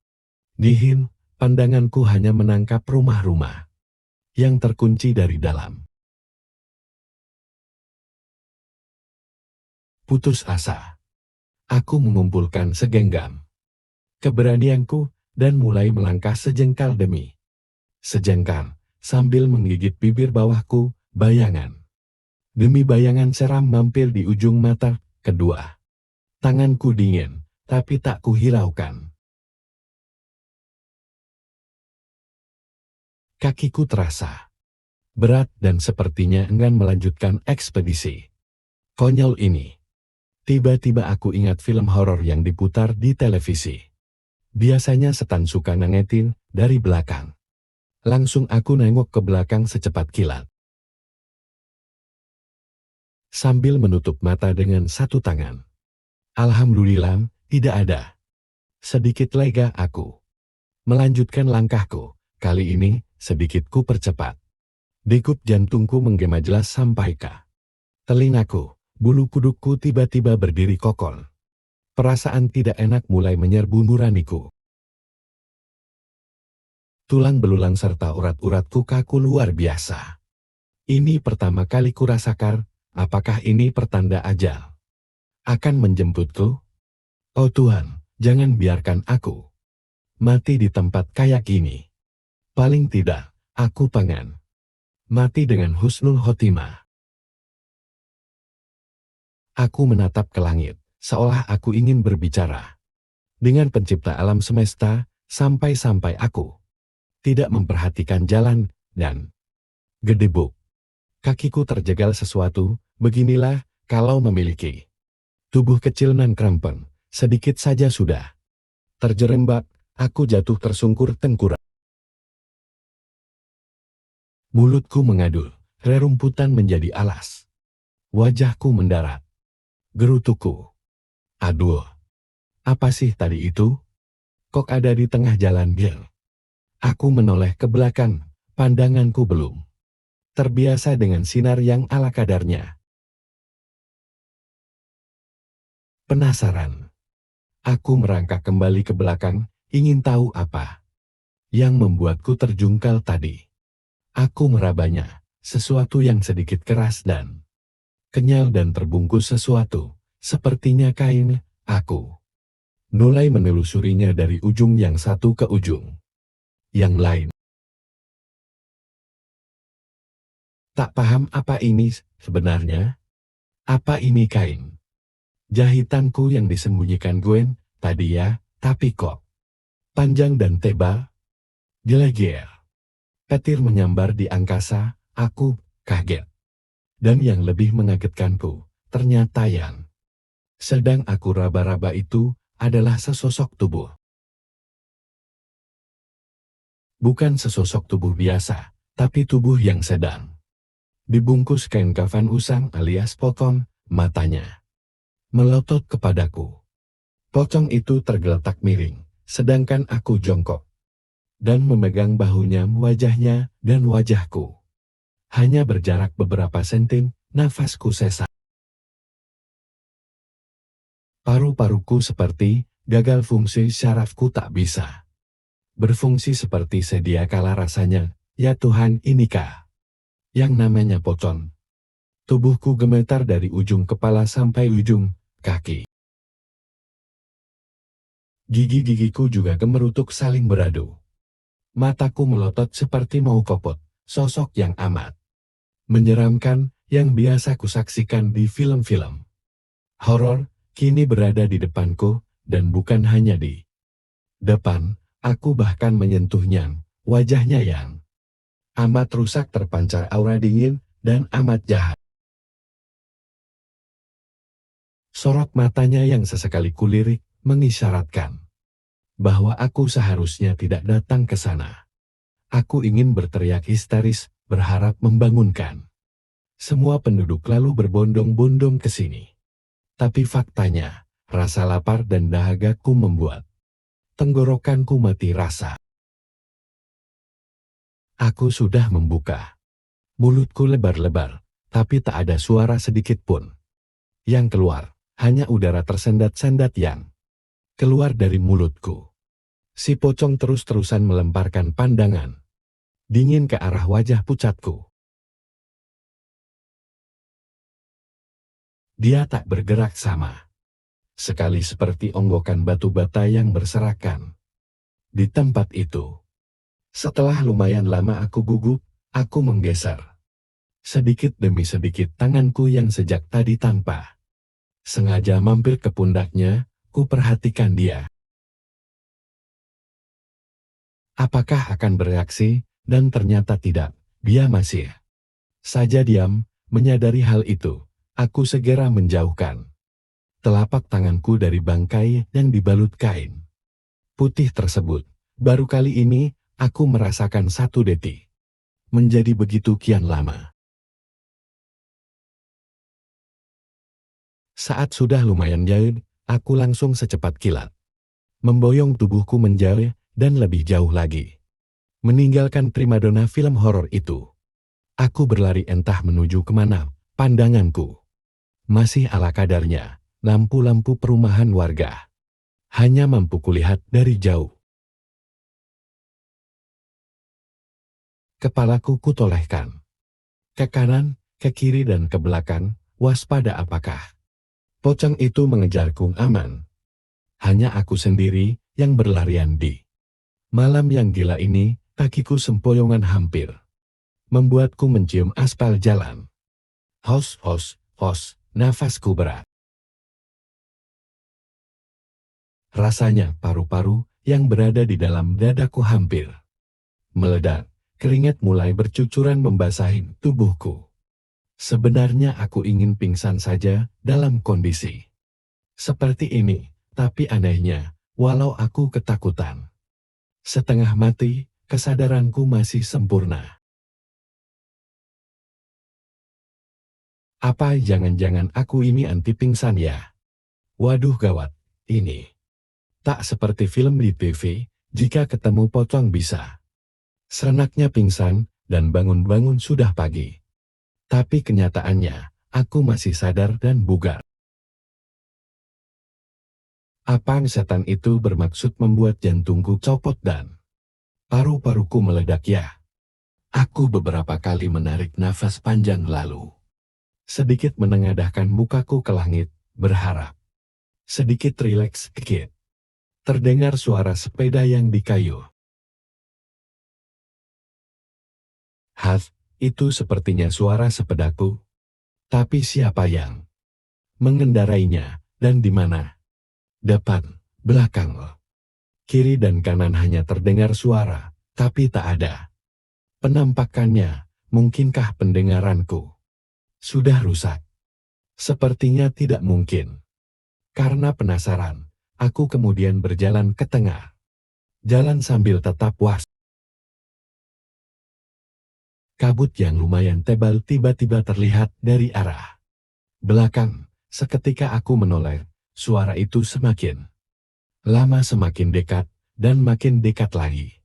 A: dihim, pandanganku hanya menangkap rumah-rumah yang terkunci dari dalam. Putus asa. Aku mengumpulkan segenggam keberanianku dan mulai melangkah sejengkal demi sejengkal, sambil menggigit bibir bawahku, bayangan demi bayangan seram mampir di ujung mata kedua. Tanganku dingin, tapi tak kuhiraukan. Kakiku terasa berat dan sepertinya enggan melanjutkan ekspedisi konyol ini. Tiba-tiba aku ingat film horor yang diputar di televisi. Biasanya setan suka nangetin dari belakang. Langsung aku nengok ke belakang secepat kilat. Sambil menutup mata dengan satu tangan. Alhamdulillah, tidak ada. Sedikit lega aku melanjutkan langkahku. Kali ini, sedikit ku percepat. Degup jantungku menggema jelas sampai ke telingaku. Bulu kudukku tiba-tiba berdiri kokol. Perasaan tidak enak mulai menyerbu nuraniku. Tulang belulang serta urat-uratku kaku luar biasa. Ini pertama kali kurasakan, apakah ini pertanda ajal akan menjemputku? Oh Tuhan, jangan biarkan aku mati di tempat kayak gini. Paling tidak, aku pengen mati dengan husnul khotimah. Aku menatap ke langit, seolah aku ingin berbicara dengan pencipta alam semesta, sampai-sampai aku tidak memperhatikan jalan, dan gedebuk. Kakiku terjegal sesuatu, beginilah kalau memiliki tubuh kecil nan krempeng, sedikit saja sudah terjerembab, aku jatuh tersungkur tengkurap. Mulutku mengadul, rerumputan menjadi alas. Wajahku mendarat. Gerutuku. Aduh, apa sih tadi itu? Kok ada di tengah jalan gel? Aku menoleh ke belakang, pandanganku belum terbiasa dengan sinar yang ala kadarnya. Penasaran. Aku merangkak kembali ke belakang, ingin tahu apa yang membuatku terjungkal tadi. Aku merabanya, sesuatu yang sedikit keras dan kenyal dan terbungkus sesuatu, sepertinya kain. Aku mulai menelusurinya dari ujung yang satu ke ujung yang lain. Tak paham apa ini sebenarnya. Apa ini kain jahitanku yang disembunyikan Gwen tadi ya, tapi kok panjang dan tebal. Geleger. Petir menyambar di angkasa, aku kaget. Dan yang lebih mengagetkanku, ternyata yang sedang aku raba-raba itu adalah sesosok tubuh. Bukan sesosok tubuh biasa, tapi tubuh yang sedang dibungkus kain kafan usang alias pocong, matanya melotot kepadaku. Pocong itu tergeletak miring, sedangkan aku jongkok dan memegang bahunya, wajahnya, dan wajahku. Hanya berjarak beberapa sentim, nafasku sesak. Paru-paruku seperti gagal fungsi, syarafku tak bisa berfungsi seperti sedia kala rasanya. Ya Tuhan, inikah yang namanya pocong? Tubuhku gemetar dari ujung kepala sampai ujung kaki. Gigi-gigiku juga gemerutuk saling beradu. Mataku melotot seperti mau kopot, sosok yang amat menyeramkan yang biasa kusaksikan di film-film horor, kini berada di depanku, dan bukan hanya di depan, aku bahkan menyentuhnya, wajahnya yang amat rusak terpancar aura dingin dan amat jahat. Sorot matanya yang sesekali kulirik mengisyaratkan bahwa aku seharusnya tidak datang ke sana. Aku ingin berteriak histeris, berharap membangunkan semua penduduk lalu berbondong-bondong ke sini. Tapi faktanya, rasa lapar dan dahagaku membuat tenggorokanku mati rasa. Aku sudah membuka mulutku lebar-lebar, tapi tak ada suara sedikit pun yang keluar, hanya udara tersendat-sendat yang keluar dari mulutku. Si pocong terus-terusan melemparkan pandangan dingin ke arah wajah pucatku. Dia tak bergerak sama sekali, seperti onggokan batu bata yang berserakan di tempat itu. Setelah lumayan lama aku gugup, aku menggeser sedikit demi sedikit tanganku yang sejak tadi tanpa sengaja mampir ke pundaknya. Ku perhatikan dia. Apakah akan bereaksi? Dan ternyata tidak. Dia masih saja diam. Menyadari hal itu, aku segera menjauhkan telapak tanganku dari bangkai yang dibalut kain putih tersebut. Baru kali ini, aku merasakan satu detik menjadi begitu kian lama. Saat sudah lumayan jauh, aku langsung secepat kilat memboyong tubuhku menjauh dan lebih jauh lagi. Meninggalkan primadona film horor itu. Aku berlari entah menuju kemana. Pandanganku masih ala kadarnya. Lampu-lampu perumahan warga hanya mampu kulihat dari jauh. Kepalaku kutolehkan ke kanan, ke kiri dan ke belakang. Waspada, apakah pocong itu mengejarku? Aman. Hanya aku sendiri yang berlarian di malam yang gila ini. Kakiku sempoyongan hampir membuatku mencium aspal jalan. Hos, hos, hos, nafasku berat. Rasanya paru-paru yang berada di dalam dadaku hampir meledak. Keringat mulai bercucuran membasahi tubuhku. Sebenarnya aku ingin pingsan saja dalam kondisi seperti ini. Tapi anehnya, walau aku ketakutan setengah mati, kesadaranku masih sempurna. Apa jangan-jangan aku ini anti pingsan ya? Waduh gawat, ini tak seperti film di TV. Jika ketemu pocong bisa serenaknya pingsan dan bangun-bangun sudah pagi. Tapi kenyataannya, aku masih sadar dan bugar. Apa setan itu bermaksud membuat jantungku copot dan paru-paruku meledak ya? Aku beberapa kali menarik nafas panjang lalu sedikit menengadahkan mukaku ke langit, berharap sedikit rileks sedikit. Terdengar suara sepeda yang dikayuh. Itu sepertinya suara sepedaku. Tapi siapa yang mengendarainya dan di mana? Depan, Belakang, kiri dan kanan hanya terdengar suara, tapi tak ada penampakannya. Mungkinkah pendengaranku sudah rusak? Sepertinya tidak mungkin. Karena penasaran, aku kemudian berjalan ke tengah jalan sambil tetap was. Kabut yang lumayan tebal tiba-tiba terlihat dari arah belakang. Seketika aku menoleh, suara itu semakin lama semakin dekat, dan makin dekat lagi.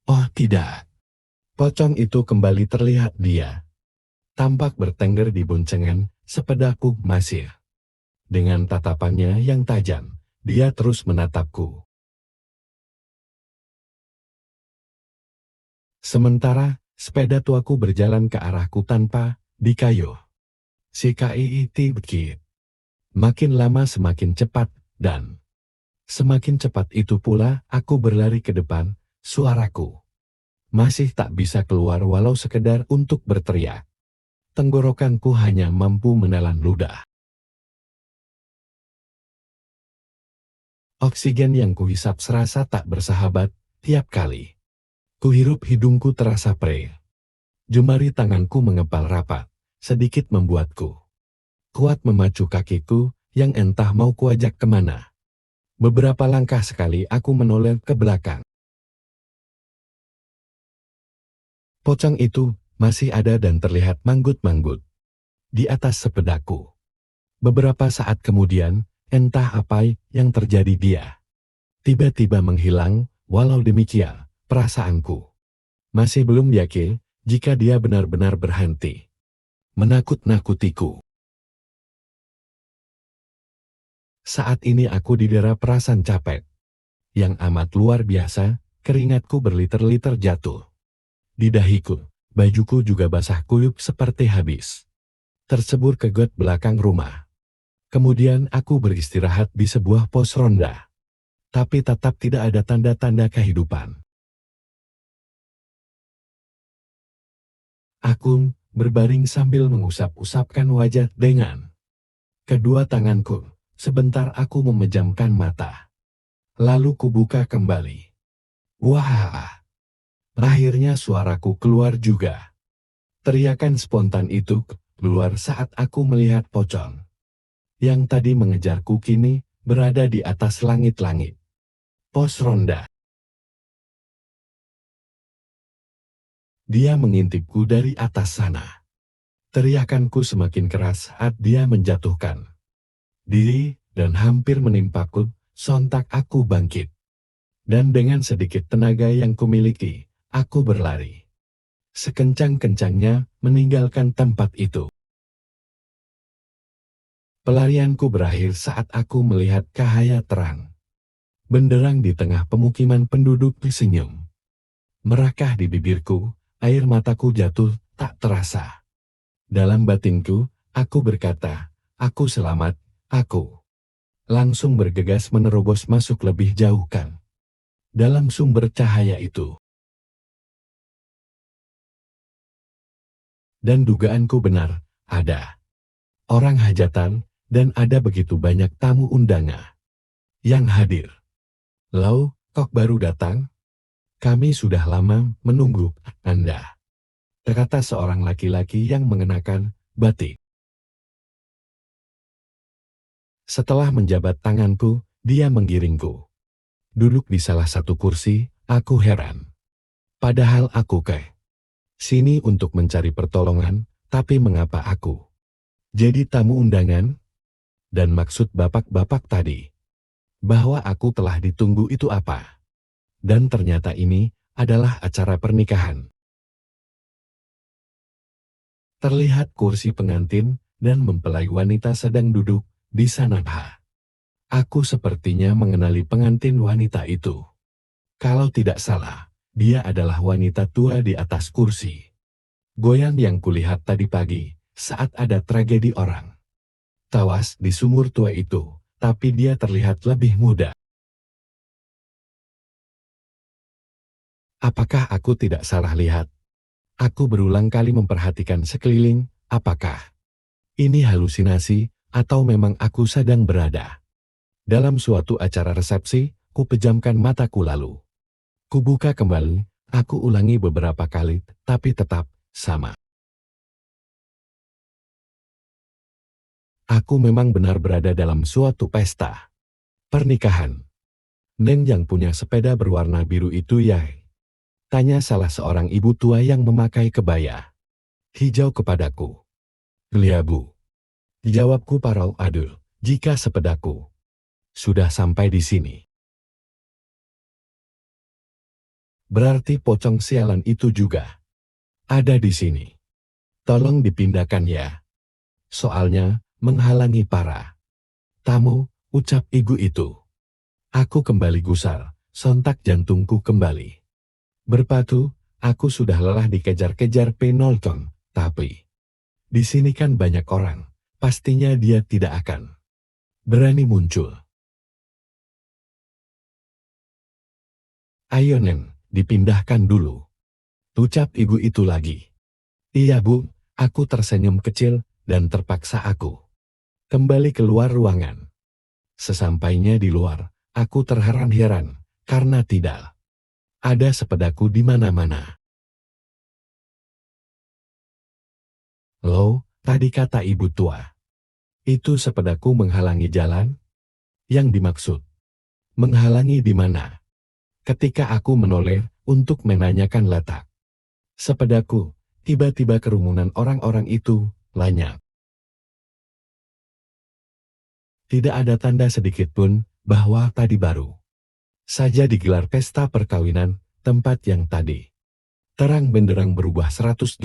A: Oh tidak, pocong itu kembali terlihat. Dia tampak bertengger di boncengan sepedaku masih. Dengan tatapannya yang tajam, dia terus menatapku. Sementara, sepeda tuaku berjalan ke arahku tanpa dikayuh. Si KIIT bekit. Makin lama semakin cepat, dan semakin cepat itu pula aku berlari ke depan. Suaraku masih tak bisa keluar walau sekedar untuk berteriak. Tenggorokanku hanya mampu menelan ludah. Oksigen yang kuhisap serasa tak bersahabat. Tiap kali kuhirup, hidungku terasa perih. Jemari tanganku mengepal rapat, sedikit membuatku kuat memacu kakiku yang entah mau kuajak kemana. Beberapa langkah sekali aku menoleh ke belakang. Pocong itu masih ada dan terlihat manggut-manggut di atas sepedaku. Beberapa saat kemudian, entah apa yang terjadi, dia tiba-tiba menghilang. Walau demikian, perasaanku masih belum yakin jika dia benar-benar berhenti menakut-nakutiku. Saat ini aku didera perasaan capek yang amat luar biasa. Keringatku berliter-liter jatuh di dahiku. Bajuku juga basah kuyup seperti habis tersebur ke got belakang rumah. Kemudian aku beristirahat di sebuah pos ronda. Tapi tetap tidak ada tanda-tanda kehidupan. Aku berbaring sambil mengusap-usapkan wajah dengan kedua tanganku. Sebentar aku memejamkan mata. Lalu kubuka kembali. Wah! Akhirnya suaraku keluar juga. Teriakan spontan itu keluar saat aku melihat pocong yang tadi mengejarku kini berada di atas langit-langit pos ronda. Dia mengintipku dari atas sana. Teriakanku semakin keras saat dia menjatuhkan diri dan hampir menimpaku. Sontak aku bangkit. Dan dengan sedikit tenaga yang kumiliki, aku berlari sekencang-kencangnya meninggalkan tempat itu. Pelarianku berakhir saat aku melihat cahaya terang benderang di tengah pemukiman penduduk. Senyum merakah di bibirku, air mataku jatuh tak terasa. Dalam batinku, aku berkata, aku selamat. Aku langsung bergegas menerobos masuk lebih jauh kan dalam sumber cahaya itu. Dan dugaanku benar, ada orang hajatan, dan ada begitu banyak tamu undangan yang hadir. Lau, kok baru datang? Kami sudah lama menunggu Anda, kata seorang laki-laki yang mengenakan batik. Setelah menjabat tanganku, dia menggiringku duduk di salah satu kursi. Aku heran. Padahal aku ke sini untuk mencari pertolongan, tapi mengapa aku jadi tamu undangan? Dan maksud bapak-bapak tadi bahwa aku telah ditunggu itu apa? Dan ternyata ini adalah acara pernikahan. Terlihat kursi pengantin dan mempelai wanita sedang duduk di sana. Aku sepertinya mengenali pengantin wanita itu. Kalau tidak salah, dia adalah wanita tua di atas kursi goyang yang kulihat tadi pagi saat ada tragedi orang tawas di sumur tua itu, tapi dia terlihat lebih muda. Apakah aku tidak salah lihat? Aku berulang kali memperhatikan sekeliling. Apakah ini halusinasi atau memang aku sedang berada Dalam suatu acara resepsi, ku pejamkan mataku lalu. Kubuka kembali, aku ulangi beberapa kali, tapi tetap sama. Aku memang benar berada dalam suatu pesta. Pernikahan. Neng yang punya sepeda berwarna biru itu ya? Tanya salah seorang ibu tua yang memakai kebaya hijau kepadaku. Iya bu. Jawabku parau adul, jika sepedaku sudah sampai di sini. Berarti pocong sialan itu juga ada di sini. Tolong dipindahkan ya. Soalnya menghalangi para tamu, ucap ibu itu. Aku kembali gusar, sontak jantungku kembali berpatu. Aku sudah lelah dikejar-kejar penonton, tapi di sini kan banyak orang, pastinya dia tidak akan berani muncul. Ayo Neng, dipindahkan dulu, ucap ibu itu lagi. Iya bu, aku tersenyum kecil, dan terpaksa aku kembali keluar ruangan. Sesampainya di luar, aku terheran-heran, karena tidak ada sepedaku di mana-mana. Loh, tadi kata ibu tua, itu sepedaku menghalangi jalan? Yang dimaksud, menghalangi di mana? Ketika aku menoleh untuk menanyakan letak sepedaku, tiba-tiba kerumunan orang-orang itu lenyap. Tidak ada tanda sedikit pun bahwa tadi baru saja digelar pesta perkawinan, tempat yang tadi terang benderang berubah 180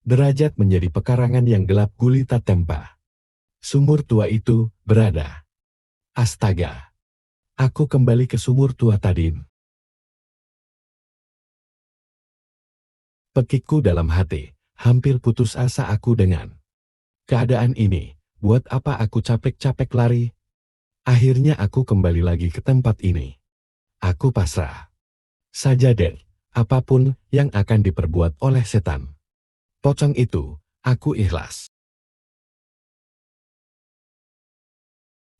A: derajat menjadi pekarangan yang gelap gulita tempa. Sumur tua itu berada. Astaga! Aku kembali ke sumur tua tadi. Pekikku dalam hati, hampir putus asa aku dengan keadaan ini. Buat apa aku capek-capek lari? Akhirnya aku kembali lagi ke tempat ini. Aku pasrah saja deh, apapun yang akan diperbuat oleh setan pocong itu, aku ikhlas.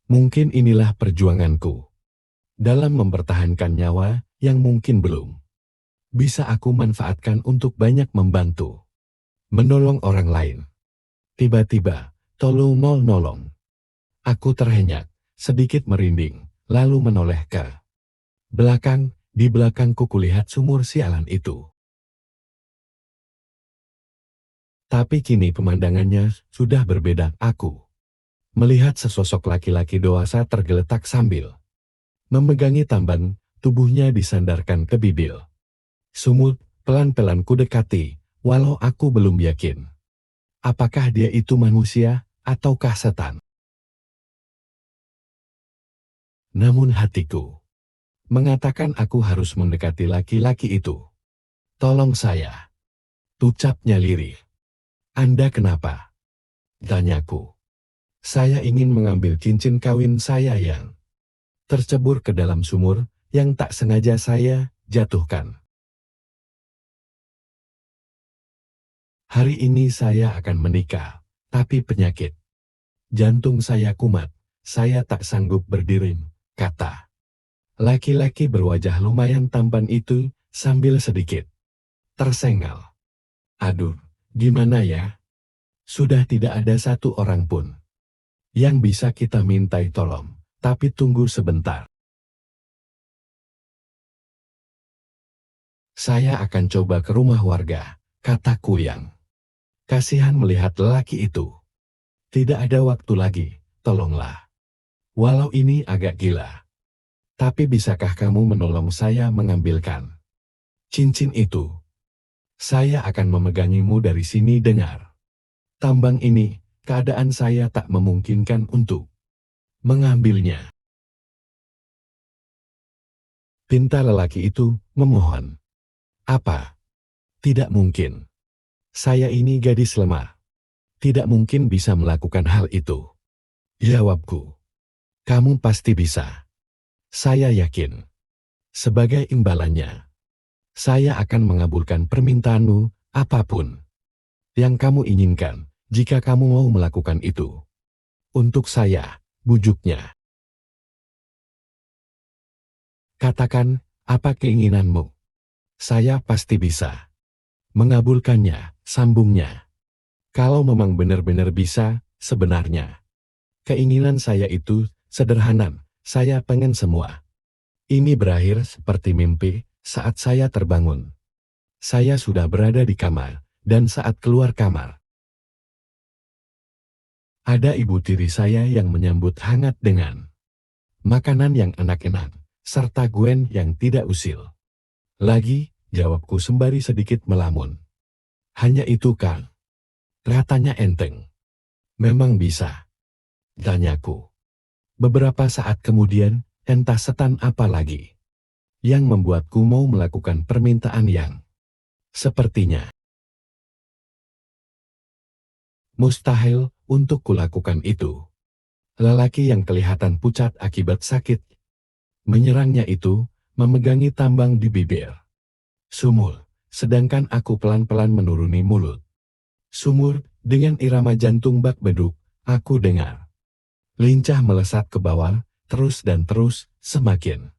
A: Mungkin inilah perjuanganku dalam mempertahankan nyawa yang mungkin belum bisa aku manfaatkan untuk banyak membantu, menolong orang lain. Tiba-tiba, tolong nolong. Aku terhenyak, sedikit merinding, lalu menoleh ke belakang. Di belakangku kulihat sumur sialan itu. Tapi kini pemandangannya sudah berbeda. Aku melihat sesosok laki-laki dewasa tergeletak sambil memegangi tamban, tubuhnya disandarkan ke bibir sumur. Pelan-pelan ku dekati, walau aku belum yakin apakah dia itu manusia ataukah setan. Namun hatiku mengatakan aku harus mendekati laki-laki itu. Tolong saya, ucapnya lirih. Anda kenapa? Tanyaku. Saya ingin mengambil cincin kawin saya yang tercebur ke dalam sumur yang tak sengaja saya jatuhkan. Hari ini saya akan menikah, tapi penyakit jantung saya kumat, saya tak sanggup berdiri, kata laki-laki berwajah lumayan tampan itu sambil sedikit tersengal. Aduh, gimana ya? Sudah tidak ada satu orang pun yang bisa kita mintai tolong, tapi tunggu sebentar. Saya akan coba ke rumah warga, kataku yang kasihan melihat lelaki itu. Tidak ada waktu lagi, tolonglah. Walau ini agak gila, tapi bisakah kamu menolong saya mengambilkan cincin itu? Saya akan memegangimu dari sini. Dengar tambang ini, keadaan saya tak memungkinkan untuk mengambilnya. Pinta lelaki itu memohon. Apa? Tidak mungkin. Saya ini gadis lemah. Tidak mungkin bisa melakukan hal itu. Jawabku. Kamu pasti bisa. Saya yakin. Sebagai imbalannya, saya akan mengabulkan permintaanmu, apapun yang kamu inginkan, jika kamu mau melakukan itu. Untuk saya, bujuknya. Katakan, apa keinginanmu? Saya pasti bisa mengabulkannya, sambungnya. Kalau memang benar-benar bisa, sebenarnya. Keinginan saya itu sederhana, saya pengen semua. Ini berakhir seperti mimpi saat saya terbangun. Saya sudah berada di kamar, dan saat keluar kamar, ada ibu tiri saya yang menyambut hangat dengan makanan yang enak-enak, serta Gwen yang tidak usil. Lagi, jawabku sembari sedikit melamun. Hanya itu kan? Kelihatannya enteng. Memang bisa, tanyaku. Beberapa saat kemudian, entah setan apa lagi yang membuatku mau melakukan permintaan yang sepertinya mustahil untuk kulakukan itu. Lelaki yang kelihatan pucat akibat sakit menyerangnya itu memegangi tambang di bibir sumur, sedangkan aku pelan-pelan menuruni mulut sumur dengan irama jantung bak beduk. Aku dengar lincah melesat ke bawah, terus dan terus, semakin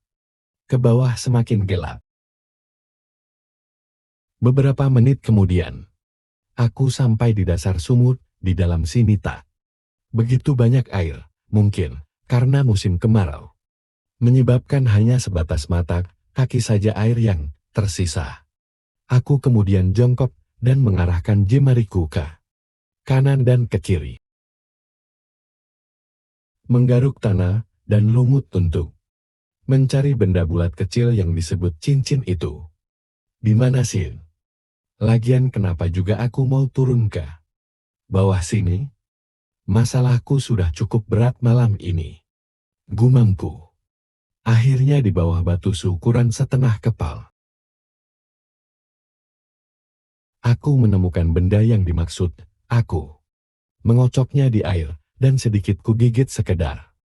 A: ke bawah semakin gelap. Beberapa menit kemudian, aku sampai di dasar sumur. Di dalam sini tak begitu banyak air, mungkin karena musim kemarau menyebabkan hanya sebatas mata kaki saja air yang tersisa. Aku kemudian jongkok dan mengarahkan jemariku ke kanan dan ke kiri, menggaruk tanah dan lumut untuk mencari benda bulat kecil yang disebut cincin itu. Di mana sih? Lagian kenapa juga aku mau turun ke bawah sini? Masalahku sudah cukup berat malam ini, gumamku. Akhirnya di bawah batu seukuran setengah kepal, aku menemukan benda yang dimaksud. Aku mengocoknya di air, dan sedikit kugigit sekedar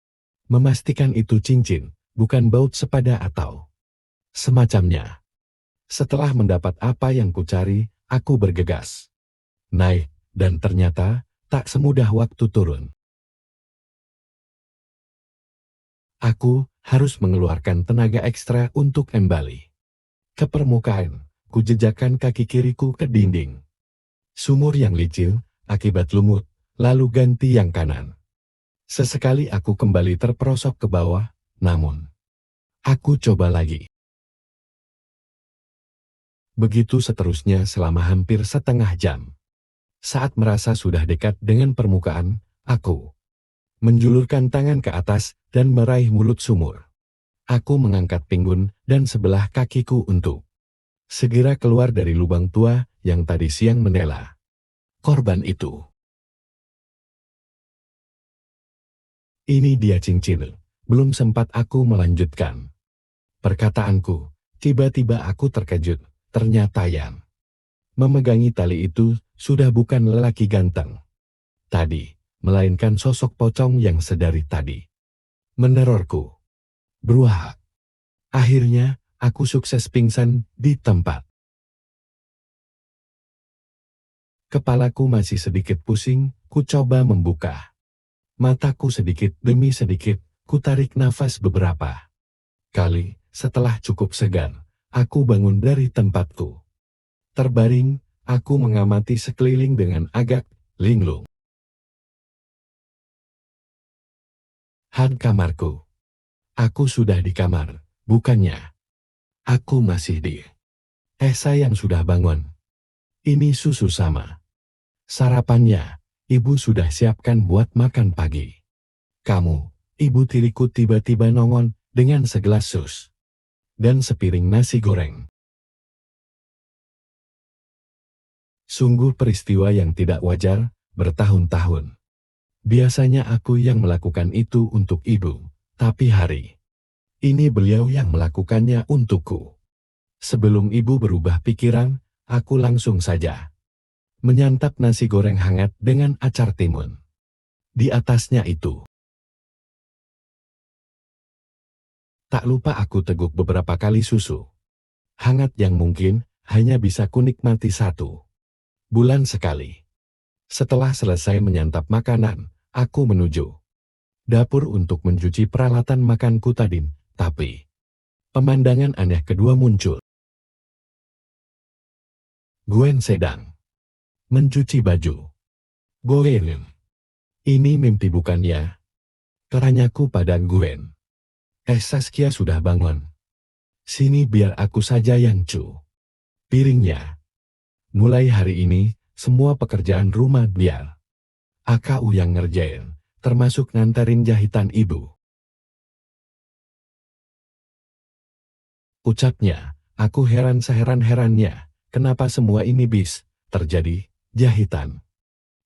A: memastikan itu cincin, bukan baut sepada atau semacamnya. Setelah mendapat apa yang kucari, aku bergegas naik, dan ternyata tak semudah waktu turun. Aku harus mengeluarkan tenaga ekstra untuk kembali ke permukaan. Kujejakkan kaki kiriku ke dinding sumur yang licin akibat lumut, lalu ganti yang kanan. Sesekali aku kembali terperosok ke bawah, namun aku coba lagi. Begitu seterusnya selama hampir setengah jam. Saat merasa sudah dekat dengan permukaan, aku menjulurkan tangan ke atas dan meraih mulut sumur. Aku mengangkat pinggul dan sebelah kakiku untuk segera keluar dari lubang tua yang tadi siang menela korban itu. Ini dia cincin. Belum sempat aku melanjutkan perkataanku, tiba-tiba aku terkejut. Ternyata yang memegangi tali itu sudah bukan lelaki ganteng tadi, melainkan sosok pocong yang sedari tadi menerorku. Beruah. Akhirnya, aku sukses pingsan di tempat. Kepalaku masih sedikit pusing, ku coba membuka mataku sedikit demi sedikit, ku tarik nafas beberapa kali. Setelah cukup segan, aku bangun dari tempatku. Terbaring, aku mengamati sekeliling dengan agak linglung. Kamarku. Aku sudah di kamar, bukannya aku masih di sayang sudah bangun. Ini susu sama sarapannya, ibu sudah siapkan buat makan pagi. Kamu, ibu tiriku tiba-tiba nongol dengan segelas sus dan sepiring nasi goreng. Sungguh peristiwa yang tidak wajar, bertahun-tahun. Biasanya aku yang melakukan itu untuk ibu, tapi hari ini beliau yang melakukannya untukku. Sebelum ibu berubah pikiran, aku langsung saja menyantap nasi goreng hangat dengan acar timun. Di atasnya itu, tak lupa aku teguk beberapa kali susu hangat yang mungkin hanya bisa kunikmati 1 bulan sekali. Setelah selesai menyantap makanan, aku menuju dapur untuk mencuci peralatan makanku tadi, tapi Pemandangan aneh kedua muncul. Gwen sedang mencuci baju. Gwen, ini mimpi bukan ya? Teranyaku pada Gwen. Saskia sudah bangun. Sini biar aku saja yang piringnya. Mulai hari ini, semua pekerjaan rumah biar AKU yang ngerjain, termasuk nganterin jahitan ibu. Ucapnya, aku heran seheran-herannya, kenapa semua ini terjadi, jahitan.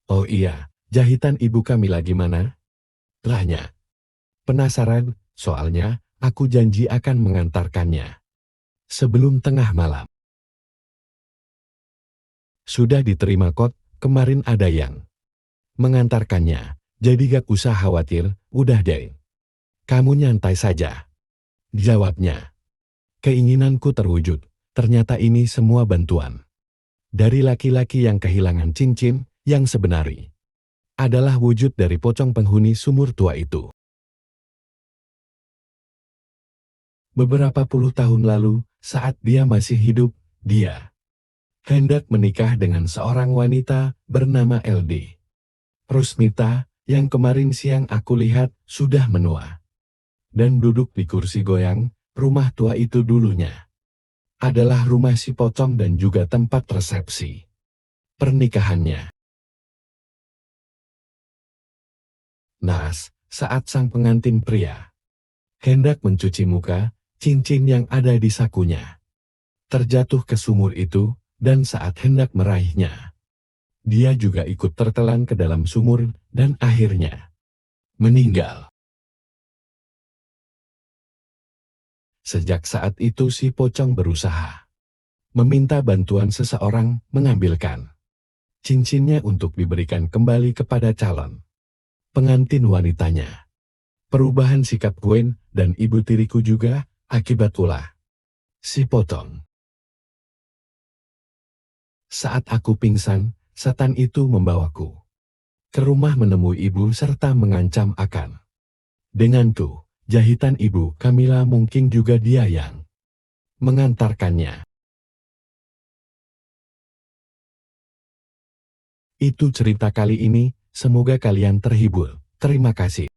A: Oh iya, jahitan ibu Kamila gimana? Lahnya. Penasaran, soalnya, aku janji akan mengantarkannya sebelum tengah malam. Sudah diterima kok, kemarin ada yang mengantarkannya, jadi gak usah khawatir, udah deh. Kamu nyantai saja. Jawabnya. Keinginanku terwujud, ternyata ini semua bantuan dari laki-laki yang kehilangan cincin, yang sebenarnya adalah wujud dari pocong penghuni sumur tua itu. Beberapa puluh tahun lalu, saat dia masih hidup, dia hendak menikah dengan seorang wanita bernama LD. Rusmita, yang kemarin siang aku lihat sudah menua dan duduk di kursi goyang. Rumah tua itu dulunya adalah rumah si pocong dan juga tempat resepsi pernikahannya. Nas, saat sang pengantin pria hendak mencuci muka, cincin yang ada di sakunya terjatuh ke sumur itu, dan saat hendak meraihnya, dia juga ikut tertelan ke dalam sumur dan akhirnya meninggal. Sejak saat itu si pocong berusaha meminta bantuan seseorang mengambilkan cincinnya untuk diberikan kembali kepada calon pengantin wanitanya. Perubahan sikap Gwen dan ibu tiriku juga akibat ulah si pocong. Saat aku pingsan, setan itu membawaku ke rumah menemui ibu serta mengancam akan denganku, jahitan ibu Kamila mungkin juga dia yang mengantarkannya. Itu cerita kali ini, semoga kalian terhibur. Terima kasih.